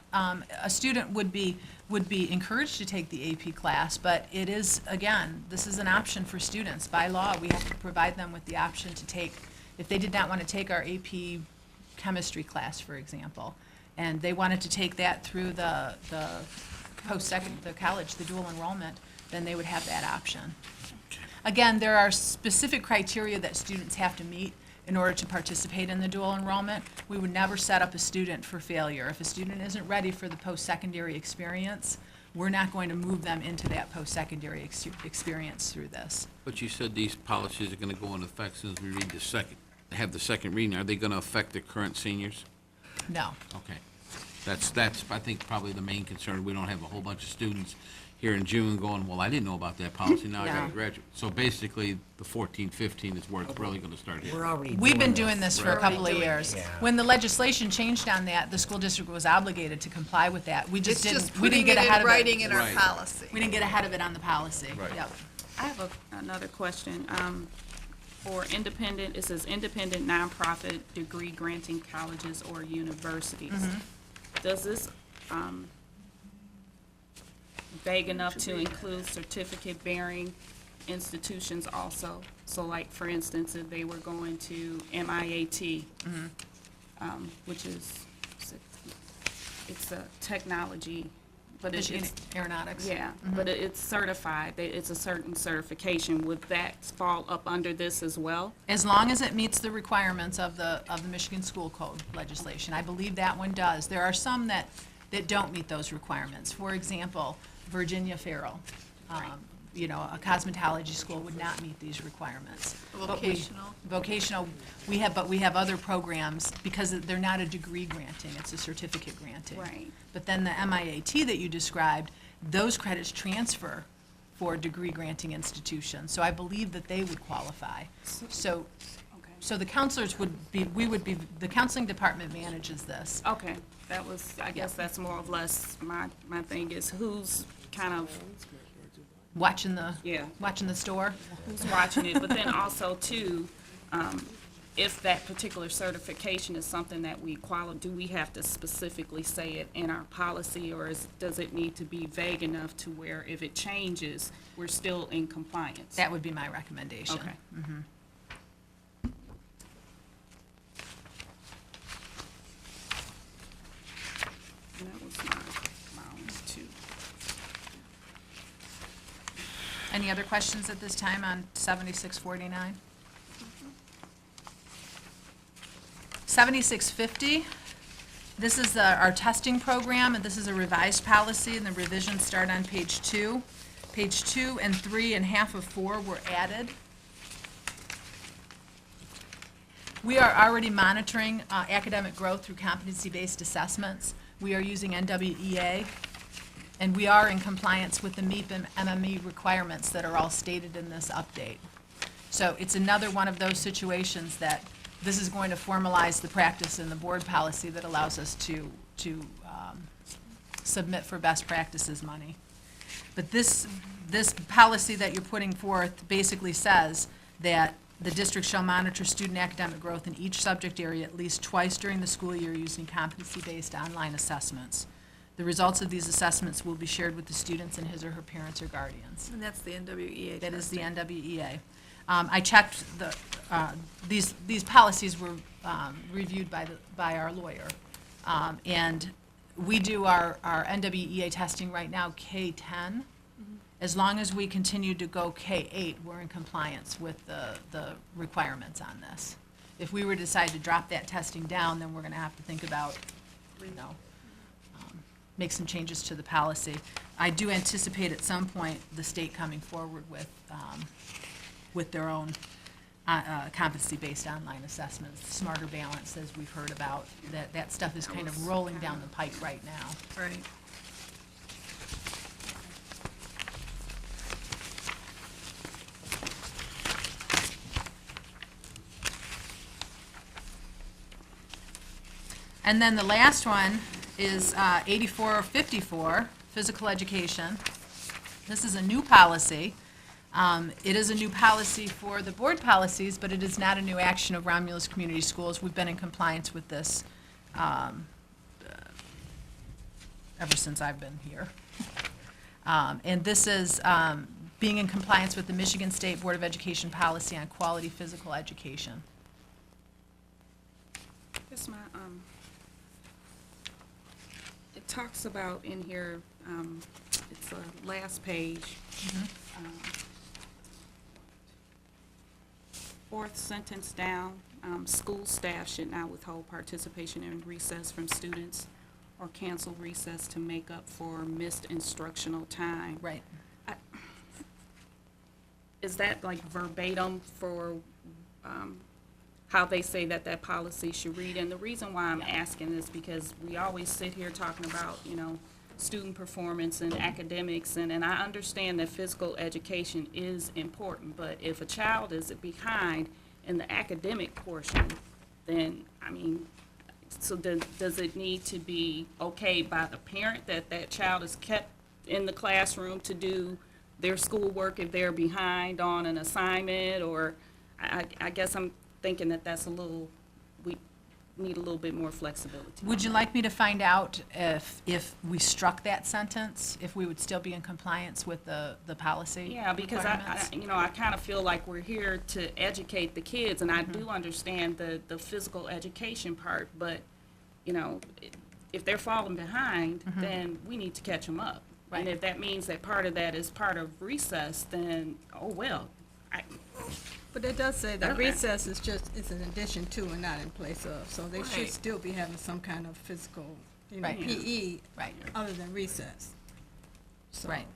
A student would be encouraged to take the AP class, but it is, again, this is an option for students. By law, we have to provide them with the option to take, if they did not want to take our AP chemistry class, for example, and they wanted to take that through the the college, the dual enrollment, then they would have that option. Again, there are specific criteria that students have to meet in order to participate in the dual enrollment. We would never set up a student for failure. If a student isn't ready for the post-secondary experience, we're not going to move them into that post-secondary experience through this. But you said these policies are gonna go into effect as soon as we read have the second reading. Are they gonna affect the current seniors? No. Okay. That's, I think, probably the main concern. We don't have a whole bunch of students here in June going, well, I didn't know about that policy, now I gotta No. graduate. So basically, the 14, 15 is where it's really gonna start hitting. We're already We've been doing doing this for a Right. couple of years. Yeah. When the legislation changed on that, the school district was obligated to comply with that. We just It's just didn't, we putting didn't it get ahead in of it. writing in our Right. policy. We didn't get ahead of it on the policy. Right. Yep. I have another question. For independent, it says independent nonprofit degree granting colleges or universities. Does this, vague enough to include certificate bearing institutions also? So like, for instance, if they were going to MIAT, which is, it's a technology, but it's, Michigan Aeronautics. yeah, but it's certified, it's a certain certification. Would that fall up under this as well? As long as it meets the requirements of the Michigan School Code legislation. I believe that one does. There are some that don't meet those requirements. For example, Virginia Farrell, you know, a cosmetology school would not meet these requirements. But vocational, we have other programs, because they're not a degree granting, it's a certificate granting. Right. But then the MIAT that you described, those credits transfer for degree granting institutions. So I believe that they would qualify. So the counselors would be, the counseling department manages this. Okay, that was, I guess that's more or less my thing is who's kind of, Watching the Yeah. watching the store. who's watching it, but then also too, if that particular certification is something that do we have to specifically say it in our policy, or does it need to be vague enough to where if it changes, we're still in compliance? That would be my recommendation. Okay. And that was my own too. Any other questions at this time on 7649? 7650, this is our testing program, and this is a revised policy, and the revisions start on page 2. Page 2 and 3 and half of 4 were added. We are already monitoring academic growth through competency-based assessments. We are using NWEA, and we are in compliance with the MEP and MME requirements that are all stated in this update. So it's another one of those situations that this is going to formalize the practice in the board policy that allows us to submit for best practices money. But this policy that you're putting forth basically says that the district shall monitor student academic growth in each subject area at least twice during the school year using competency-based online assessments. The results of these assessments will be shared with the students and his or her parents or guardians. And that's the NWEA. That is the testing. NWEA. I checked these policies were reviewed by our lawyer. And we do our NWEA testing right now, K-10. As long as we continue to go K-8, we're in compliance with the requirements on this. If we were to decide to drop that testing down, then we're gonna have to think about, you know, make some changes to the policy. I do anticipate at some point the state coming forward with their own competency-based online assessments, Smarter Balance, as we've heard about. That stuff is kind of rolling down the pike right now. Right. And then the last one is 8454, physical education. This is a new policy. It is a new policy for the board policies, but it is not a new action of Romulus Community Schools. We've been in compliance with this ever since I've been here. And this is being in compliance with the Michigan State Board of Education policy on quality physical education. It's my, it talks about in here, it's the last page. Fourth sentence down, school staff should not withhold participation in recess from students or cancel recess to make up for missed instructional time. Right. Is that like verbatim for how they say that that policy should read? And the reason why I'm asking is because we always sit here talking about, you know, student performance and academics, and I understand that physical education is important, but if a child is behind in the academic portion, then, I mean, so does it need to be okayed by the parent that that child is kept in the classroom to do their schoolwork if they're behind on an assignment? Or I guess I'm thinking that that's a little, we need a little bit more flexibility. Would you like me to find out if we struck that sentence, if we would still be in compliance with the policy? Yeah, because I kind of feel like we're here to educate the kids, and I do understand the physical education part, but, you know, if they're falling behind, then we need to catch them up. And if that means that part of that is part of recess, then, oh, well. But it does say that Okay. recess is just, it's an addition to and not in place of, so they should Right. still be having some kind of physical, you know, Right. PE, Right. other than recess. So- Right.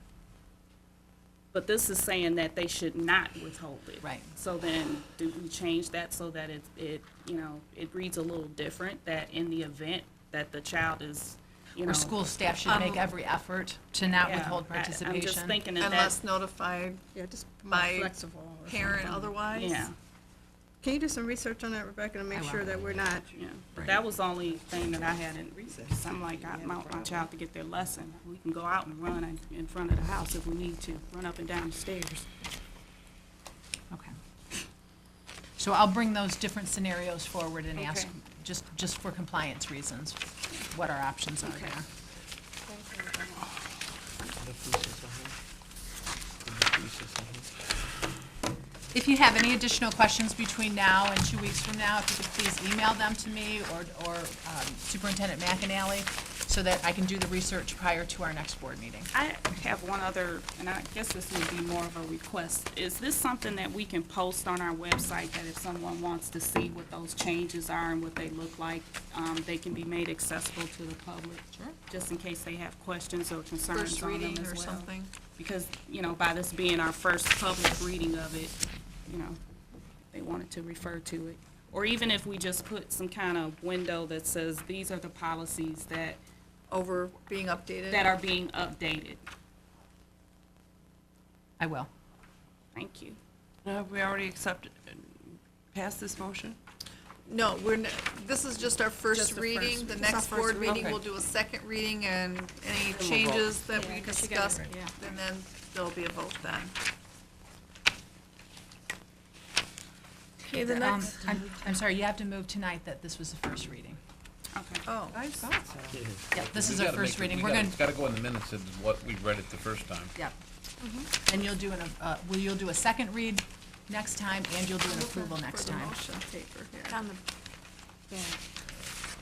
But this is saying that they should not withhold it. Right. So then, do we change that so that it reads a little different, that in the event that the child is, you know. Or school staff should make every effort to not Yeah, withhold I'm just participation? thinking that Unless notified Yeah, just more by flexible. or parent something. otherwise? Yeah, Can you do some research on that, Rebecca, to make sure that we're not, yeah. But that was the only thing that I had in recess. I'm like, I want my child to get their lesson. We can go out and run in front of the house if we need to, run up and down the stairs. Okay. So I'll bring those different scenarios forward and ask, Okay. just for compliance reasons, what our options are Okay. there. If you have any additional questions between now and 2 weeks from now, if you could please email them to me or Superintendent McAnally, so that I can do the research prior to our next board meeting. I have one other, and I guess this would be more of a request. Is this something that we can post on our website, that if someone wants to see what those changes are and what they look like, they can be made accessible to the public? Sure. Just in case they have questions or concerns First on them reading as or well. something? Because, you know, by this being our first public reading of it, you know, they wanted to refer to it. Or even if we just put some kind of window that says, these are the policies that Over being updated? are being updated. I will. Thank you. Have we already accepted, passed this motion? No, this is just our first Just the reading. first- The it's our next first board reading. meeting, Okay. we'll do a second reading, and any we'll vote. changes that Yeah, we 'cause you gotta- discussed, yeah. and then there'll be a vote then. Okay, the next, I'm sorry, you have to move tonight that this was the first reading. Okay. oh, I thought so. Yeah, this We is our gotta first make it- reading. we We're gotta- going, It's gotta go in the minutes of what we read it the first time. yeah. And you'll do you'll do a second read next time, and you'll do an approval next for the time. motion paper here.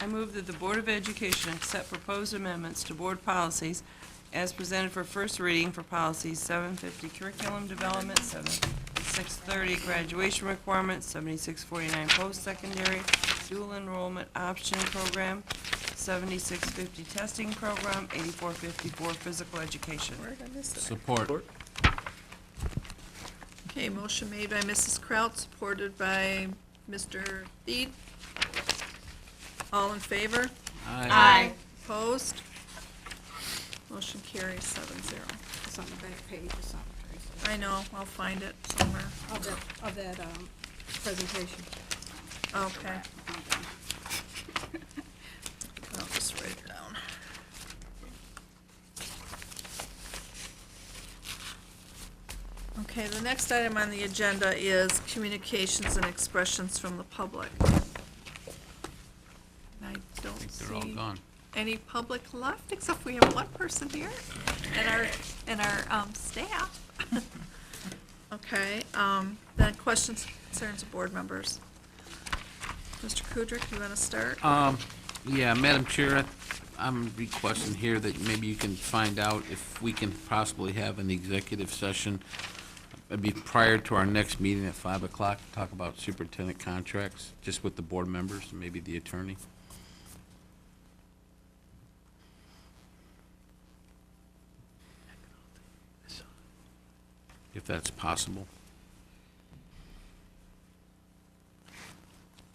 I move that the Board of Education accept proposed amendments to board policies as presented for first reading for policies 750 curriculum development, 7630 graduation requirements, 7649 post-secondary dual enrollment option program, 7650 testing program, 8454 physical education. Where did I miss it? Support. Okay, motion made by Mrs. Kraut, supported by Mr. Deed. All in favor? Aye. Opposed? Motion carries 7-0. it's on the back page or something, Tracy, I know, I'll find it somewhere. of that, presentation. Okay. Okay, the next item on the agenda is communications and expressions from the public. And I I don't think they're all see gone. any public left, except we have one person here and our staff. Okay, then questions, concerns of board members. Mr. Kudrick, you want to start? Yeah, Madam Chair, I'm requesting here that maybe you can find out if we can possibly have an executive session, maybe prior to our next meeting at 5 o'clock, talk about superintendent contracts, just with the board members, and maybe the attorney. If that's possible.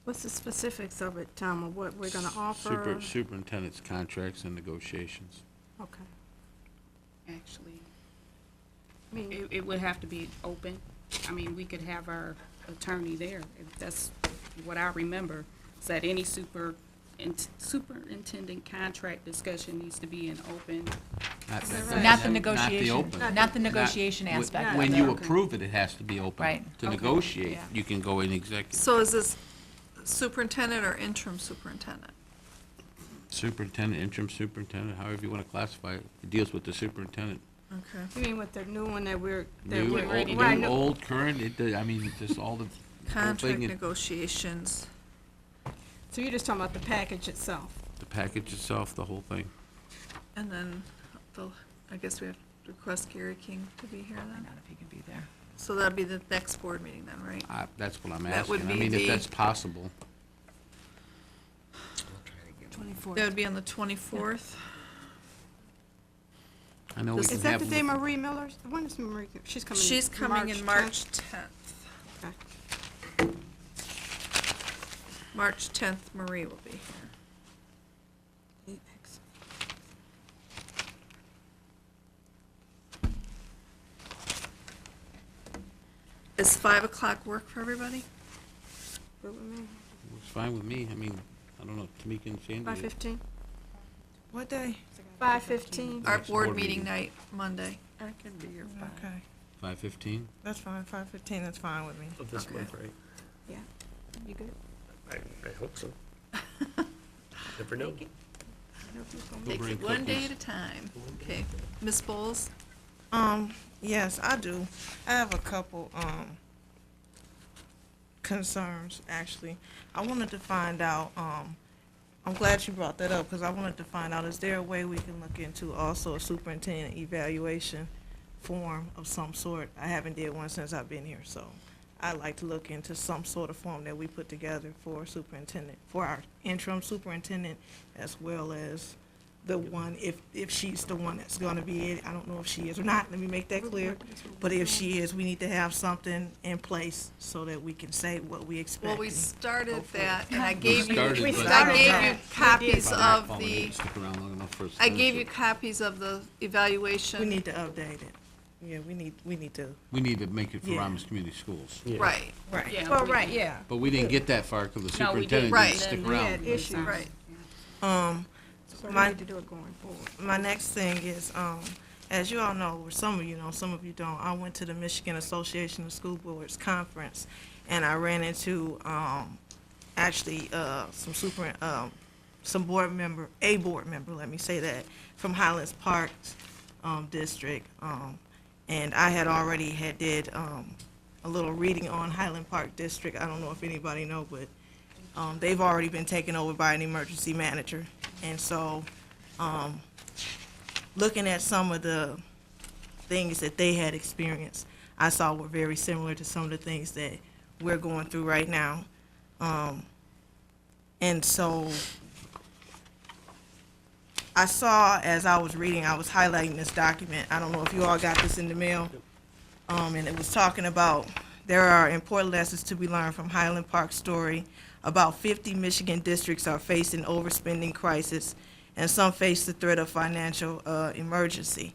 What's the specifics of it, Tom, or what we're gonna offer? Superintendent's contracts and negotiations. Okay. Actually, I mean, it would have to be open. I mean, we could have our attorney there. If that's what I remember, is that any superintendent contract discussion needs to be in open. Not the negotiation, open. not the negotiation Not- aspect. When of you it. approve it, it has to be open. Right. To Okay. negotiate, Yeah. you can go in executive. So is this superintendent or interim superintendent? Superintendent, interim superintendent, however you want to classify it, it deals with the superintendent. Okay. you mean with the new one that we're New, ready old, to new, old, current, I mean, just all the whole Contract thing, negotiations. So you're just talking about the package itself? the package itself, the whole thing. And then, I guess we have to request Gary King to be here Probably then. not if he can be there. So that'd be the next board meeting then, right? That's what I'm That would asking. I be mean, if the- that's possible. That would be on the 24th. I know we Is can Is that have. the day Marie Miller's, when is Marie, she's coming? She's coming in March 10th? 10th. Okay. March 10th, Marie will be here. Is 5 o'clock work for everybody? Good with me. It's fine with me. I mean, I don't know, Tamika and Sandy. 5:15? What day? 5:15? Our Next board board meeting meeting. night, Monday. I can be here. Okay, 5:15? that's fine, 5:15, that's fine with me. Of this Okay. month, right? Yeah. You good? I hope so. Never know. We'll Takes bring it one day cookies. at a time. Okay. Ms. Bowles? Yes, I do. I have a couple, concerns, actually. I wanted to find out, I'm glad you brought that up, because I wanted to find out, is there a way we can look into also a superintendent evaluation form of some sort? I haven't did one since I've been here, so I'd like to look into some sort of form that we put together for superintendent, for our interim superintendent, as well as the one, if she's the one that's gonna be it. I don't know if she is or not, let me make that clear. But if she is, we need to have something in place so that we can say what we expect. Well, we and started hopefully- that, and I gave you, started, I but- gave you copies of Paul, we the, didn't stick around long enough for us to I finish gave you it. copies of the We evaluation. need to update it. Yeah, we need to, We need to make it for Yeah. Romulus Community Schools. Yeah. Right, right. Yeah, Well, we- right, yeah. But we didn't get that far because the No, we superintendent didn't. Right. didn't stick We around. had issues. right. So we My- need to do it going forward. My next thing is, as you all know, or some of you know, some of you don't, I went to the Michigan Association of School Boards Conference, and I ran into, actually, some board member, a board member, let me say that, from Highlands Park, District, and I had already did, a little reading on Highland Park District. I don't know if anybody know, but, they've already been taken over by an emergency manager. And so, looking at some of the things that they had experienced, I saw were very similar to some of the things that we're going through right now. And so, I saw, as I was reading, I was highlighting this document. I don't know if you all got this in the mail. And it was talking about, there are important lessons to be learned from Highland Park's story. About 50 Michigan districts are facing overspending crisis, and some face the threat of financial emergency.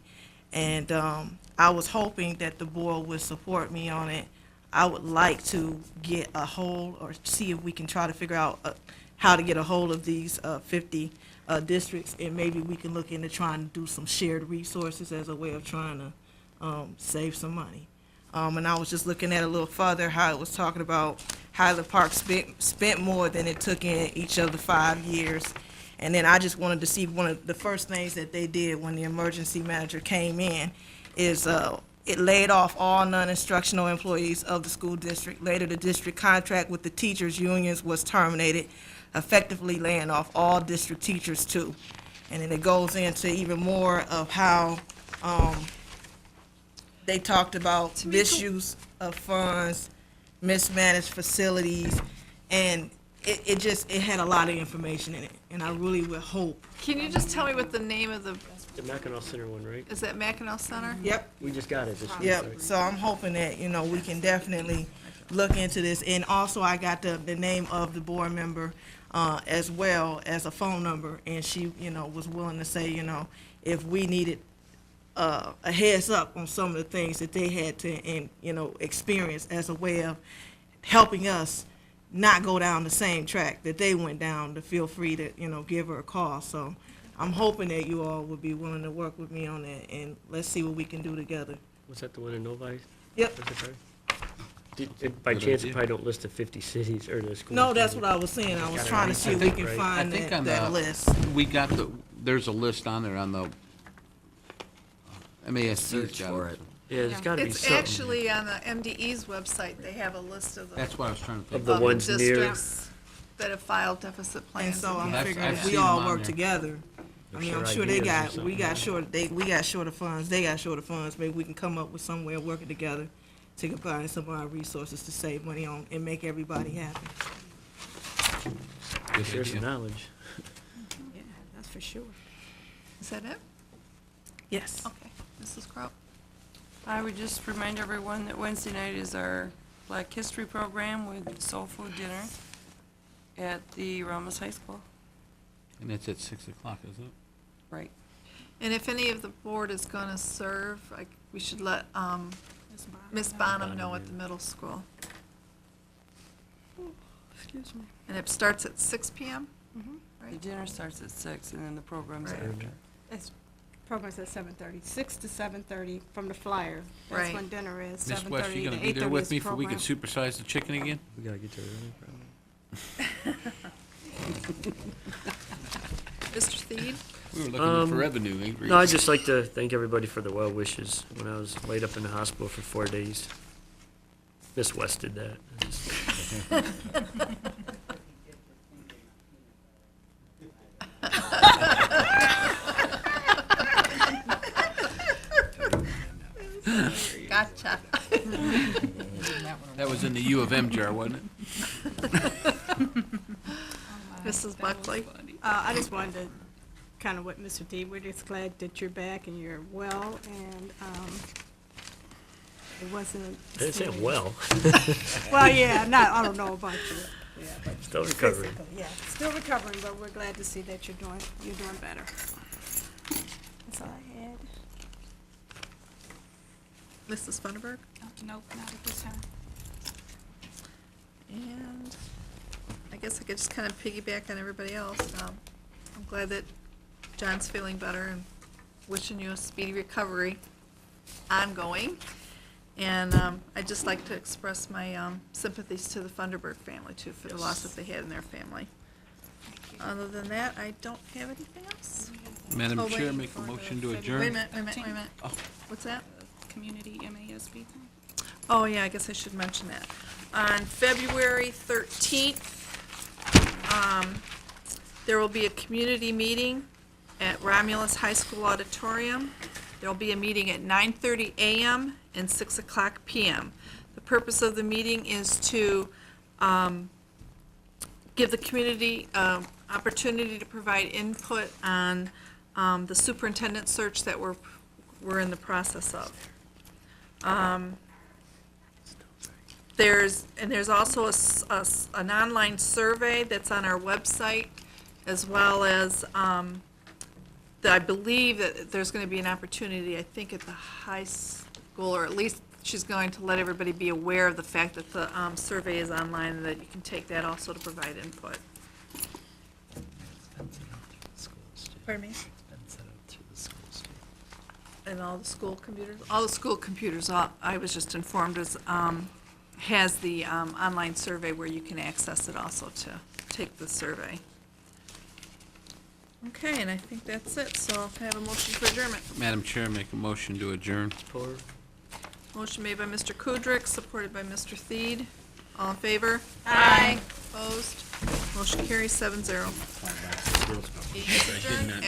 And I was hoping that the board would support me on it. I would like to get a hold, or see if we can try to figure out how to get a hold of these 50 districts, and maybe we can look into trying to do some shared resources as a way of trying to save some money. And I was just looking at a little further how it was talking about how the park spent more than it took in each of the 5 years. And then I just wanted to see one of the first things that they did when the emergency manager came in is it laid off all non-instructional employees of the school district. Later, the district contract with the teachers' unions was terminated, effectively laying off all district teachers too. And then it goes into even more of how they talked about misuse of funds, mismanaged facilities, and it had a lot of information in it. And I really would hope. Can you just tell me what the name of the, The Mackinac Center one, right? is that Mackinac Center? Yep. We just got it this week. Yep, so I'm hoping that, we can definitely look into this. And also, I got the name of the board member as well as a phone number, and she, was willing to say, if we needed a heads up on some of the things that they had to, experience as a way of helping us not go down the same track that they went down, to feel free to, give her a call. So I'm hoping that you all would be willing to work with me on that, and let's see what we can do together. Was that the one in Novi? Yep. By Good chance, idea. it probably don't list the 50 cities or the schools. No, that's what I was saying. I was Gotta trying to see if we can right. find I think on that the- list. We got there's a list on there on the MASC's Search got for it. Yeah, there's got to be It's something. actually on the MDE's website. They have a list of the That's what I was trying to think Of the of. ones near- districts that have filed deficit And plans. so I'm I've- figuring I've if we seen them all on work there. together, Or I'm share sure they ideas or got, we something. got shorter funds, they got shorter funds. Maybe we can come up with some way of working together to combine some of our resources to save money on and make everybody happy. Good Share some idea. knowledge. Yeah, that's for sure. Is that it? Yes. Okay. Mrs. Kraut? I would just remind everyone that Wednesday night is our Black History program with soul food dinner at the Romulus High School. And it's at 6 o'clock, isn't it? Right. And if any of the board is going to serve, we should let Ms. Bonham know at the middle school. Excuse me. And it starts at 6 p.m.? The dinner starts at 6 and then the program's Right. after. It's program's at 7:30, 6 to 7:30 from the flyer. That's Right. when dinner is, Miss 7:30 West, to you 8:30 gonna be there with is me for we can program. supersize the chicken again? We got to get there early, probably. Mr. Theed? We were looking for revenue increase. No, I'd just like to thank everybody for the well wishes when I was laid up in the hospital for 4 days. Miss West did that. Gotcha. That was in the U of M jar, wasn't it? Mrs. Buckley? I just wanted to, kind of what Mr. D, we're just glad that you're back and you're well, and it wasn't. I didn't say I'm well. Well, yeah, I don't know about you. Yeah, but Still recovering. physically, yeah, still recovering, but we're glad to see that you're doing better. That's all I had. Mrs. Funderburg? Nope, not at this time. And I guess I could just kind of piggyback on everybody else. I'm glad that John's feeling better and wishing you a speedy recovery ongoing. And I'd just like to express my sympathies to the Funderburg family, too, for the loss that they had in their family. Other than that, I don't have anything else. Madam Oh, Chair, wait. make a motion to Wait a adjourn. minute. Oh. What's that? Community MASB thing. Oh, yeah, I guess I should mention that. On February 13th, there will be a community meeting at Romulus High School Auditorium. There will be a meeting at 9:30 a.m. and 6 o'clock p.m. The purpose of the meeting is to give the community opportunity to provide input on the superintendent search that we're in the process of. There's also an online survey that's on our website, as well as, I believe that there's going to be an opportunity, I think, at the high school, or at least she's going to let everybody be aware of the fact that the survey is online, and that you can take that also to provide input. Pardon me? And all the school computers? All the school computers, I was just informed, has the online survey where you can access it also to take the survey. Okay, and I think that's it, so I'll have a motion for adjournment. Madam Chair, make a motion to adjourn. Motion made by Mr. Kudrick, supported by Mr. Theed. All in favor? Aye. Opposed? Motion carries 7-0. Meeting is adjourned